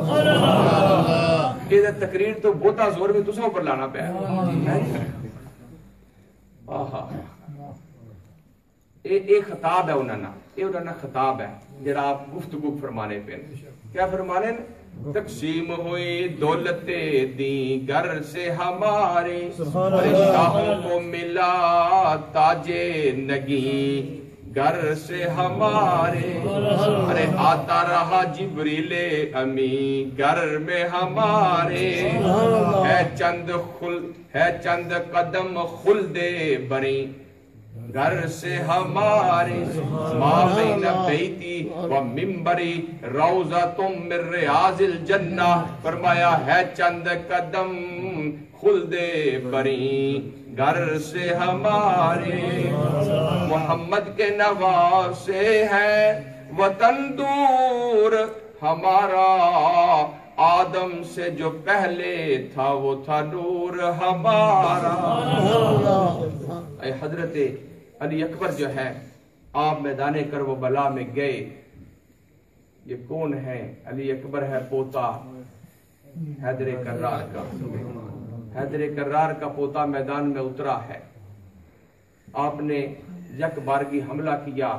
یہ تقریر تو بہتا زور بھی تساں اوپر لانا پیا۔ آہا یہ خطاب ہے انہوں نے خطاب ہے جڑا آپ گفتگو فرمانے پہ، کیا فرمانے؟ تقسیم ہوئی دولت دی گھر سے ہمارے، شاہوں کو ملا تاج نگی گھر سے ہمارے، ارے آتا رہا جبریل امی گھر میں ہمارے، ہے چند قدم خلد بری گھر سے ہمارے، ما بین بیتی و ممبری روضۃ من ریاض الجنہ، فرمایا ہے چند قدم خلد بری گھر سے ہمارے، محمد کے نواسے ہے وطن دور ہمارا، آدم سے جو پہلے تھا وہ تھا نور ہمارا۔ اے حضرت علی اکبر جو ہے آپ میدان کربلا میں گئے، یہ کون ہے؟ علی اکبر ہے پوتا حیدر کرار کا، حیدر کرار کا پوتا میدان میں اترا ہے۔ آپ نے یک بارگی حملہ کیا،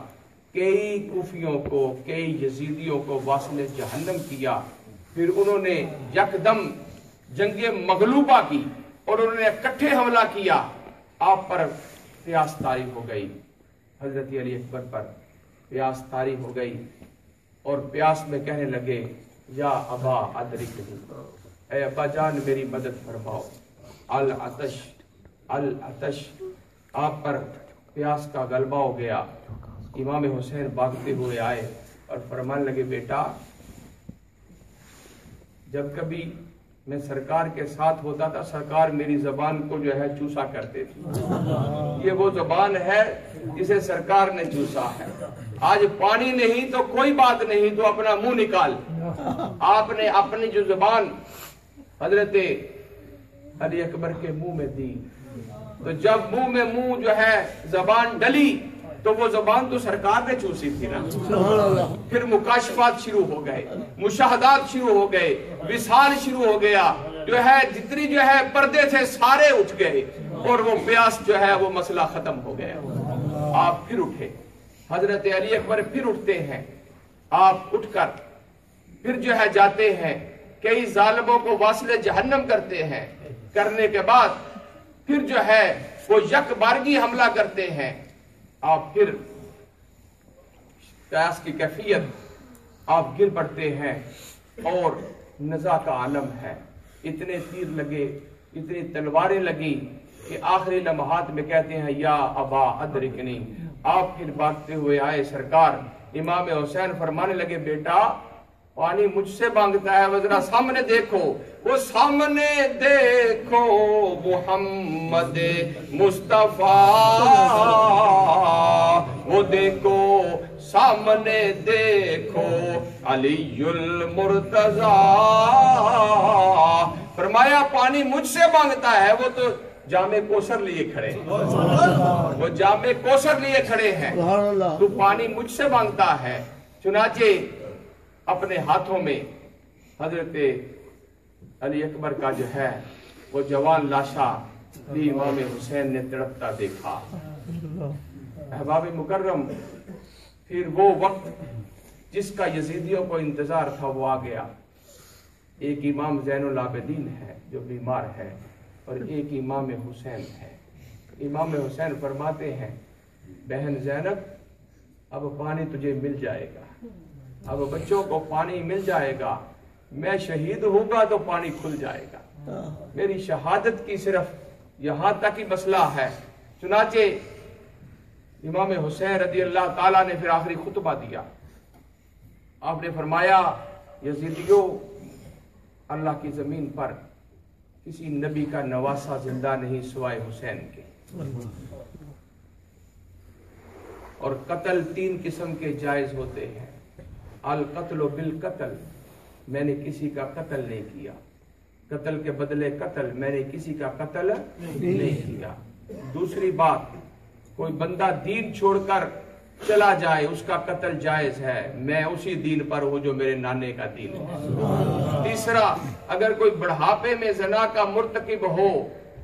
کئی کوفیوں کو کئی یزیدیوں کو واصل جہنم کیا، پھر انہوں نے یکدم جنگ مغلوبہ کی اور انہوں نے اکٹھے حملہ کیا، آپ پر پیاس طاری ہو گئی، حضرت علی اکبر پر پیاس طاری ہو گئی اور پیاس میں کہنے لگے یا ابا ادرکنی، اے ابا جان میری مدد فرماؤ، العطش العطش، آپ پر پیاس کا غلبہ ہو گیا۔ امام حسین بھاگتے ہوئے آئے اور فرمانے لگے بیٹا جب کبھی میں سرکار کے ساتھ ہوتا تھا سرکار میری زبان کو جو ہے چوسا کرتے تھے، یہ وہ زبان ہے جسے سرکار نے چوسا ہے۔ آج پانی نہیں تو کوئی بات نہیں تو اپنا منہ نکال، آپ نے اپنی جو زبان حضرت علی اکبر کے منہ میں دی، تو جب منہ میں منہ جو ہے زبان ڈلی تو وہ زبان تو سرکار نے چوسی تھی نا، پھر مکاشفات شروع ہو گئے، مشاہدات شروع ہو گئے، وصال شروع ہو گیا، جو ہے جتنی جو ہے پردے تھے سارے اٹھ گئے اور وہ پیاس جو ہے وہ مسئلہ ختم ہو گیا۔ آپ پھر اٹھے، حضرت علی اکبر پھر اٹھتے ہیں، آپ اٹھ کر پھر جو ہے جاتے ہیں، کئی ظالموں کو واصل جہنم کرتے ہیں، کرنے کے بعد پھر جو ہے وہ یک بارگی حملہ کرتے ہیں، آپ پھر پیاس کی کیفیت آپ گر پڑتے ہیں اور نزا کا عالم ہے، اتنے تیر لگے اتنی تلواریں لگی کہ آخری لمحات میں کہتے ہیں یا ابا ادرکنی، آپ پھر بھاگتے ہوئے آئے، سرکار امام حسین فرمانے لگے بیٹا پانی مجھ سے مانگتا ہے، وہ ذرا سامنے دیکھو، وہ سامنے دیکھو محمد مصطفیٰ، وہ دیکھو سامنے دیکھو علی المرتضیٰ، فرمایا پانی مجھ سے مانگتا ہے، وہ تو جامع کوثر لیے کھڑے ہیں، وہ جامع کوثر لیے کھڑے ہیں، تو پانی مجھ سے مانگتا ہے۔ چنانچہ اپنے ہاتھوں میں حضرت علی اکبر کا جو ہے وہ جوان لاشا بھی امام حسین نے تڑپتا دیکھا۔ احباب مکرم، پھر وہ وقت جس کا یزیدیوں کو انتظار تھا وہ آ گیا۔ ایک امام زین العابدین ہے جو بیمار ہے اور ایک امام حسین ہے۔ امام حسین فرماتے ہیں بہن زینب اب پانی تجھے مل جائے گا، اب بچوں کو پانی مل جائے گا، میں شہید ہوں گا تو پانی کھل جائے گا، میری شہادت کی صرف یہاں تک ہی مسئلہ ہے۔ چنانچہ امام حسین رضی اللہ تعالیٰ نے پھر آخری خطبہ دیا، آپ نے فرمایا یزیدیوں اللہ کی زمین پر کسی نبی کا نواسہ زندہ نہیں سوائے حسین کے، اور قتل 3 قسم کے جائز ہوتے ہیں. القتل بالقتل، میں نے کسی کا قتل نہیں کیا، قتل کے بدلے قتل، میں نے کسی کا قتل نہیں کیا. دوسری بات، کوئی بندہ دین چھوڑ کر چلا جائے، اس کا قتل جائز ہے، میں اسی دین پر ہوں جو میرے نانے کا دین ہے. تیسرا، اگر کوئی بڑھاپے میں زنا کا مرتکب ہو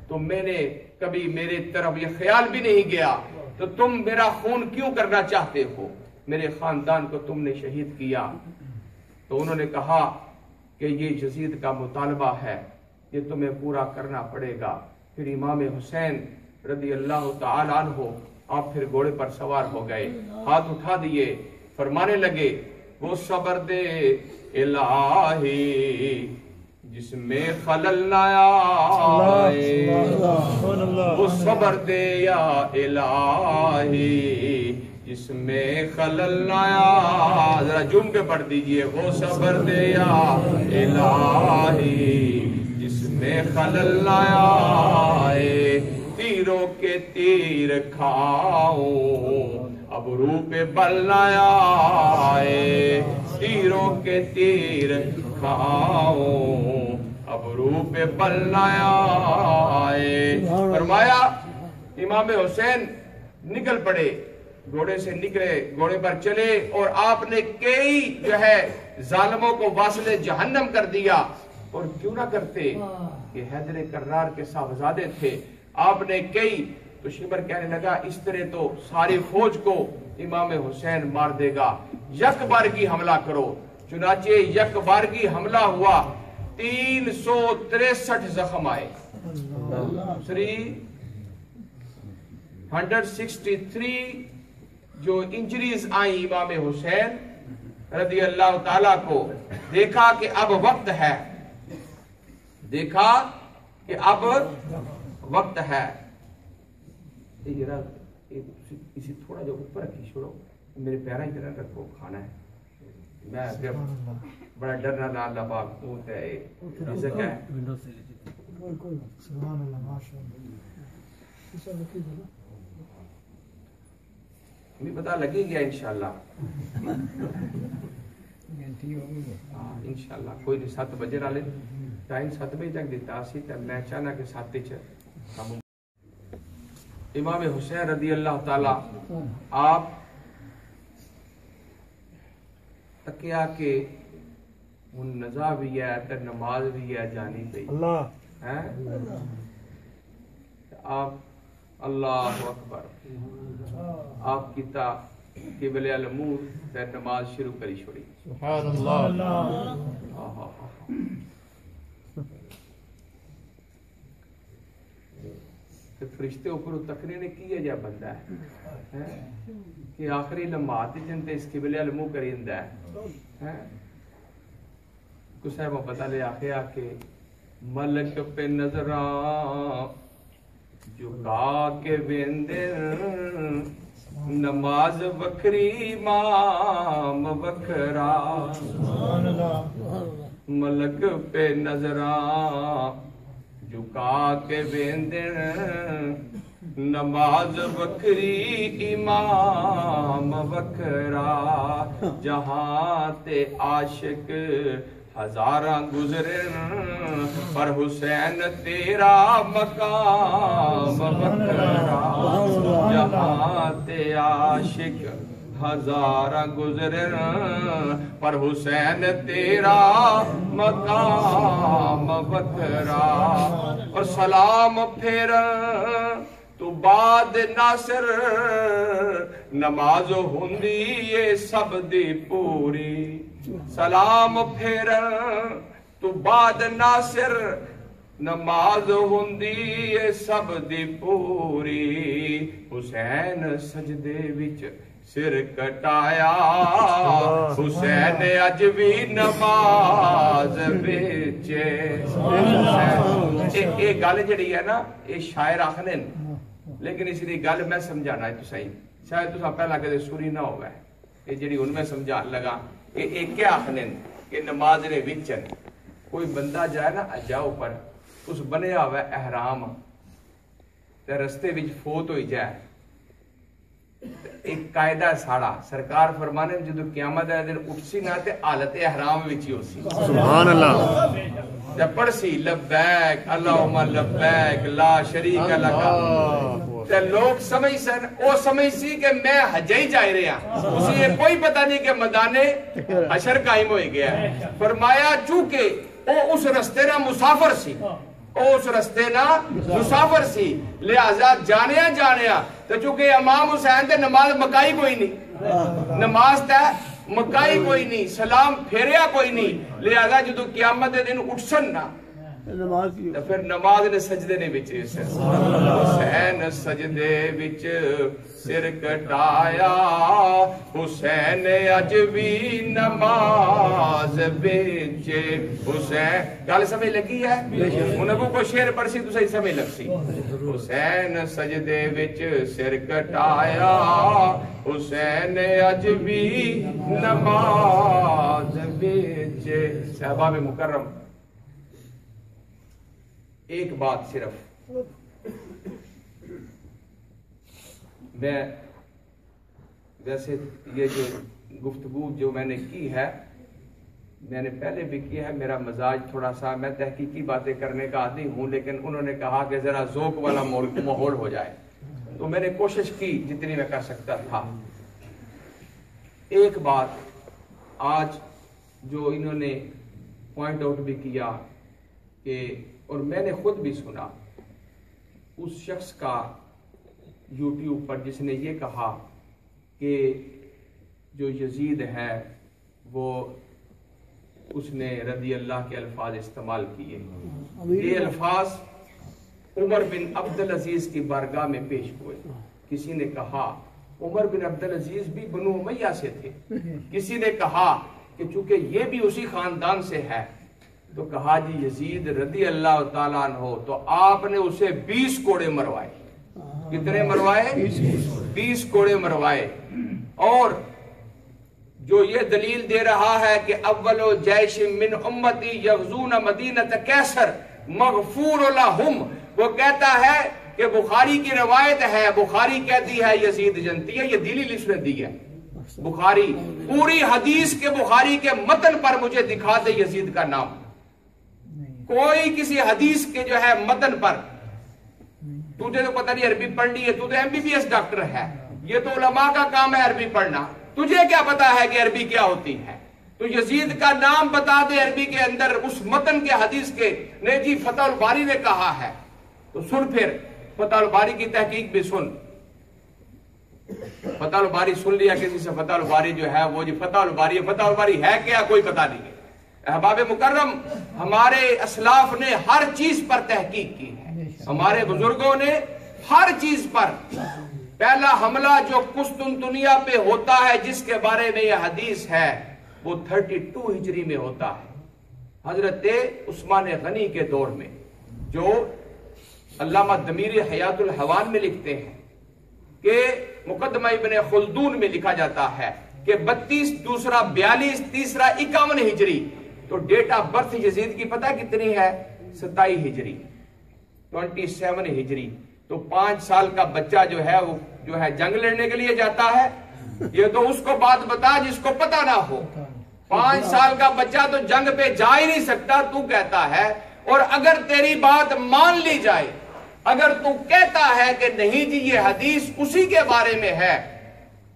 تو میں نے کبھی میرے طرف یہ خیال بھی نہیں گیا تو تم میرا خون کیوں کرنا چاہتے ہو، میرے خاندان کو تم نے شہید کیا. تو انہوں نے کہا کہ یہ یزید کا مطالبہ ہے، یہ تمہیں پورا کرنا پڑے گا. پھر امام حسین رضی اللہ تعالی عنہ آپ پھر گھوڑے پر سوار ہو گئے، ہاتھ اٹھا دیے، فرمانے لگے وہ صبر دے الہی جس میں خلل نہ آئے، وہ صبر دے یا الہی جس میں خلل نہ آئے. ذرا جم کے پڑھ دیجئے، وہ صبر دے یا الہی جس میں خلل نہ آئے. تیروں کے تیر کھاؤں ابرو پہ بل نہ آئے، تیروں کے تیر کھاؤں ابرو پہ بل نہ آئے. فرمایا امام حسین نکل پڑے، گھوڑے سے نکلے، گھوڑے پر چلے، اور آپ نے کئی جو ہے ظالموں کو واصل جہنم کر دیا. اور کیوں نہ کرتے، یہ حیدر کرار کے صاحبزادے تھے، آپ نے کئی. تو شمر کہنے لگا اس طرح تو ساری فوج کو امام حسین مار دے گا، یک بارگی حملہ کرو. چنانچہ یک بارگی حملہ ہوا، 363 زخم آئے، 363 جو انجریز آئیں امام حسین رضی اللہ تعالیٰ کو. دیکھا کہ اب وقت ہے، دیکھا کہ اب وقت ہے. اسی تھوڑا جو اوپر رکھی چھوڑو، میرے پیرا ہی طرح رکھو، کھانا ہے. میں جب بڑا ڈرنا لا اللہ پاک قوت ہے، رزق ہے. ہمیں پتہ لگے گیا انشاءاللہ، انشاءاللہ. کوئی نہیں 7 بجے والے ٹائم 7 بجے تک دیتا سی، تو میں چاہنا کہ 7 امام حسین رضی اللہ تعالی آپ تکیا کے ان نزا بھی ہے تے نماز بھی ہے جانی پئی آپ اللہ اکبر آپ کیتا قبلہ المور تے نماز شروع کری چھوڑی. سبحان اللہ. فرشتے اوپر تکنے نے کیا جا بندہ ہے کہ آخری لمحات جنتے اس قبلہ المو کریندہ ہے. کچھ ہے وہ پتہ لے آخیا کہ ملک پہ نظراں جھکا کے ویندن نماز وکری امام وکرا. ملک پہ نظراں جھکا کے ویندن نماز وکری امام وکرا. جہاں تے عاشق ہزاراں گزرن پر حسین تیرا مقام وکرا. جہاں تے عاشق ہزاراں گزرن پر حسین تیرا مقام وکرا. اور سلام پھر تو بعد ناصر نماز ہوندی یہ سب دی پوری. سلام پھر تو بعد ناصر نماز ہوندی یہ سب دی پوری. حسین سجدے وچ سر کٹایا حسین اج بھی نماز وچ. یہ گل جڑی ہے نا یہ شاعر آخنے لیکن اس لیے گل میں سمجھانا ہے تو صحیح. شاید تو پہلا کدے سوری نہ ہوگا یہ جڑی ان میں سمجھا لگا. یہ کیا آخنے کہ نماز نے وچن کوئی بندہ جائے نا جاؤ پر اس بنیا ہوا احرام تے رستے وچ فوت ہوئی جائے ایک قاعدہ ساڑا سرکار فرمانے جدو قیامت ہے دن اٹھسی نہ تے حالت احرام وچی ہو سی سبحان اللہ تے پڑھ سی لبیک اللہم لبیک لا شریک لک تے لوگ سمجھ سن او سمجھ سی کہ میں حجائی جائے رہا اسی یہ کوئی پتہ نہیں کہ میدانے حشر قائم ہوئی گیا ہے فرمایا چونکہ او اس رستے نہ مسافر سی او اس رستے نہ مسافر سی لہذا جانیا تو چونکہ امام حسین تے نماز مکائی کوئی نہیں نماز تے مکائی کوئی نہیں سلام پھیریا کوئی نہیں لہذا جدو قیامت دن اٹھسن نہ تو پھر نماز نے سجدے نے بچ حسین سجدے بچ سر کٹایا حسین اج بھی نماز بچ حسین گل سمجھ لگی ہے انہوں کو کوئی شعر پڑھ سی تو صحیح سمجھ لگ سی حسین سجدے بچ سر کٹایا حسین اج بھی نماز بچ صحابہ مکرم ایک بات صرف میں ویسے یہ جو گفتگو جو میں نے کی ہے میں نے پہلے بھی کی ہے میرا مزاج تھوڑا سا میں تحقیقی باتیں کرنے کا عادی ہوں لیکن انہوں نے کہا کہ ذرا ذوق والا ماحول ہو جائے تو میں نے کوشش کی جتنی میں کر سکتا تھا ایک بات آج جو انہوں نے پوائنٹ آؤٹ بھی کیا کہ اور میں نے خود بھی سنا اس شخص کا یوٹیوب پر جس نے یہ کہا کہ جو یزید ہے وہ اس نے رضی اللہ کے الفاظ استعمال کیے یہ الفاظ عمر بن عبدالعزیز کی بارگاہ میں پیش ہوئے کسی نے کہا عمر بن عبدالعزیز بھی بنو امیہ سے تھے کسی نے کہا کہ چونکہ یہ بھی اسی خاندان سے ہے تو کہا جی یزید رضی اللہ تعالیٰ عنہ تو آپ نے اسے 20 کوڑے مروائے کتنے مروائے 20 کوڑے مروائے اور جو یہ دلیل دے رہا ہے کہ اول جیش من امتی یغزون مدینہ کیسر مغفور لہم وہ کہتا ہے کہ بخاری کی روایت ہے بخاری کہتی ہے یزید جنتی ہے یہ دلیل اس نے دی ہے بخاری پوری حدیث کے بخاری کے متن پر مجھے دکھا دے یزید کا نام کوئی کسی حدیث کے جو ہے متن پر تجھے تو پتہ نہیں عربی پڑھنی ہے تو MBBS ڈاکٹر ہے یہ تو علماء کا کام ہے عربی پڑھنا تجھے کیا پتا ہے کہ عربی کیا ہوتی ہے تو یزید کا نام بتا دے عربی کے اندر اس متن کے حدیث کے نہیں جی فتح الباری نے کہا ہے تو سن پھر فتح الباری کی تحقیق بھی سن فتح الباری سن لیا کسی سے فتح الباری جو ہے وہ جی فتح الباری ہے کیا کوئی پتہ نہیں ہے احباب مکرم ہمارے اسلاف نے ہر چیز پر تحقیق کی ہے ہمارے بزرگوں نے ہر چیز پر پہلا حملہ جو قسطنطنیہ پہ ہوتا ہے جس کے بارے میں یہ حدیث ہے وہ 32 ہجری میں ہوتا ہے حضرت عثمان غنی کے دور میں جو علامہ دمیری حیات الحوان میں لکھتے ہیں کہ مقدمہ ابن خلدون میں لکھا جاتا ہے کہ 32 دوسرا 42 تیسرا 51 ہجری تو ڈیٹ آف برتھ یزید کی پتہ کتنی ہے 27 ہجری 27 ہجری تو 5 سال کا بچہ جو ہے وہ جو ہے جنگ لڑنے کے لیے جاتا ہے یہ تو اس کو بات بتا جس کو پتہ نہ ہو 5 سال کا بچہ تو جنگ پہ جا ہی نہیں سکتا تو کہتا ہے اور اگر تیری بات مان لی جائے اگر تو کہتا ہے کہ نہیں جی یہ حدیث اسی کے بارے میں ہے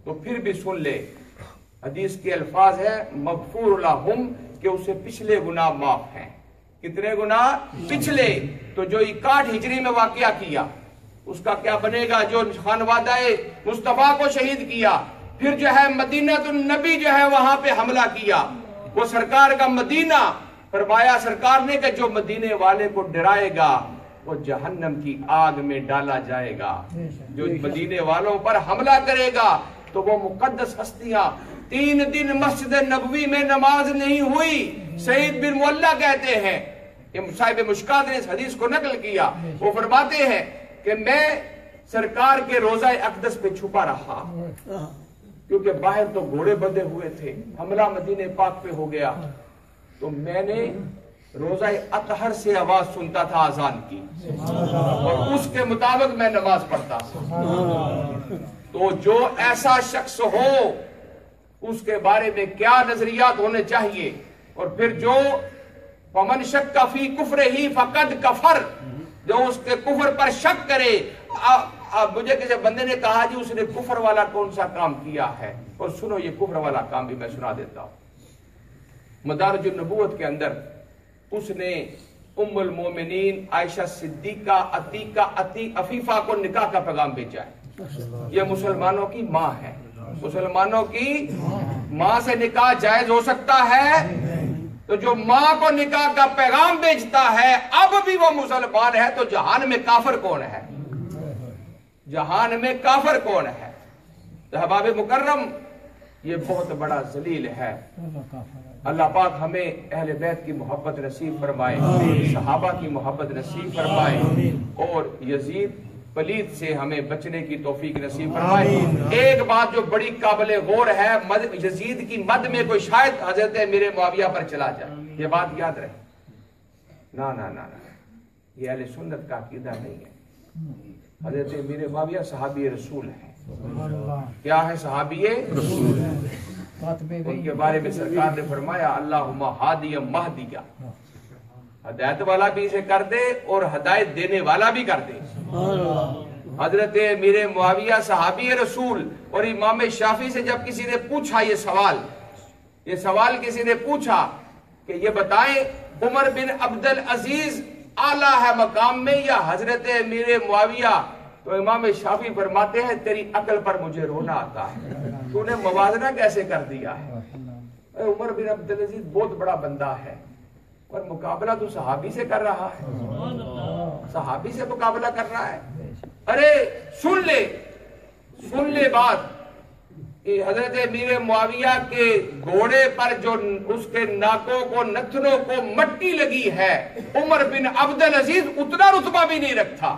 تو پھر بھی سن لے حدیث کے الفاظ ہے مغفور لہم کہ اسے پچھلے گناہ معاف ہیں کتنے گناہ پچھلے تو جو 61 ہجری میں واقعہ کیا اس کا کیا بنے گا جو خانوادہ مصطفیٰ کو شہید کیا پھر جو ہے مدینہ النبی جو ہے وہاں پہ حملہ کیا وہ سرکار کا مدینہ فرمایا سرکار نے کہ جو مدینے والے کو ڈرائے گا وہ جہنم کی آگ میں ڈالا جائے گا جو مدینے والوں پر حملہ کرے گا تو وہ مقدس ہستیاں 3 دن مسجد نبوی میں نماز نہیں ہوئی سعید بن معلہ کہتے ہیں صاحب مشکات نے اس حدیث کو نقل کیا وہ فرماتے ہیں کہ میں سرکار کے روزہ اقدس پہ چھپا رہا کیونکہ باہر تو گھوڑے بندھے ہوئے تھے حملہ مدینے پاک پہ ہو گیا تو میں نے روزہ اطہر سے آواز سنتا تھا اذان کی اور اس کے مطابق میں نماز پڑھتا تو جو ایسا شخص ہو اس کے بارے میں کیا نظریات ہونے چاہیے، اور پھر جو ومن شک فی کفرہ فقد کفر، جو اس کے کفر پر شک کرے. مجھے کسی بندے نے کہا جی اس نے کفر والا کون سا کام کیا ہے، اور سنو یہ کفر والا کام بھی میں سنا دیتا ہوں. مدارج النبوت کے اندر اس نے ام المومنین عائشہ صدیقہ عفیفہ کو نکاح کا پیغام بھیجا ہے. یہ مسلمانوں کی ماں ہے، مسلمانوں کی ماں سے نکاح جائز ہو سکتا ہے. تو جو ماں کو نکاح کا پیغام بھیجتا ہے اب بھی وہ مسلمان ہے، تو جہان میں کافر کون ہے؟ جہان میں کافر کون ہے؟ تو احباب مکرم یہ بہت بڑا ذلیل ہے. اللہ پاک ہمیں اہل بیت کی محبت نصیب فرمائے، صحابہ کی محبت نصیب فرمائے، اور یزید پلید سے ہمیں بچنے کی توفیق نصیب فرمائے. ایک بات جو بڑی قابل غور ہے، یزید کی مد میں کوئی شاید حضرت میرے معاویہ پر چلا جائے، یہ بات یاد رہے. نا نا نا نا، یہ اہل سنت کا عقیدہ نہیں ہے. حضرت میرے معاویہ صحابی رسول ہیں. کیا ہے صحابی رسول؟ ان کے بارے میں سرکار نے فرمایا اللہم ہادی مہدیہ، ہدایت والا بھی اسے کر دے اور ہدایت دینے والا بھی کر دے. حضرت میرے معاویہ صحابی رسول. اور امام شافعی سے جب کسی نے پوچھا یہ سوال کسی نے پوچھا کہ یہ بتائیں عمر بن عبد العزیز اعلیٰ ہے مقام میں یا حضرت میرے معاویہ، تو امام شافعی فرماتے ہیں تیری عقل پر مجھے رونا آتا ہے، تو نے موازنہ کیسے کر دیا ہے؟ عمر بن عبد العزیز بہت بڑا بندہ ہے اور مقابلہ تو صحابی سے کر رہا ہے، صحابی سے مقابلہ کر رہا ہے. ارے سن لے بات. حضرت امیر معاویہ کے گھوڑے پر جو اس کے ناکوں کو نتنوں کو مٹی لگی ہے، عمر بن عبد العزیز اتنا رتبہ بھی نہیں رکھتا.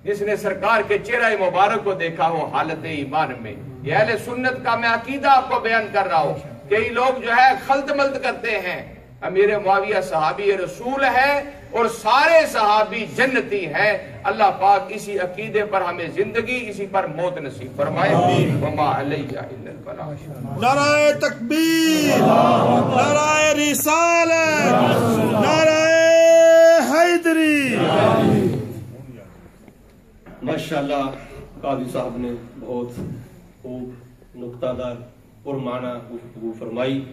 جس نے سرکار کے چہرہ مبارک کو دیکھا ہو حالت ایمان میں. یہ اہل سنت کا میں عقیدہ آپ کو بیان کر رہا ہوں. کئی لوگ جو ہے خلط ملط کرتے ہیں. امیر معاویہ صحابی رسول ہے اور سارے صحابی جنتی ہیں. اللہ پاک اسی عقیدے پر ہمیں زندگی، اسی پر موت نصیب فرمائے. وما علیہ الا البلاغ. نعرہ تکبیر، نعرہ رسالت، نعرہ حیدری. ماشاءاللہ قاضی صاحب نے بہت خوب نکتہ دار اور معنی گفتگو فرمائی.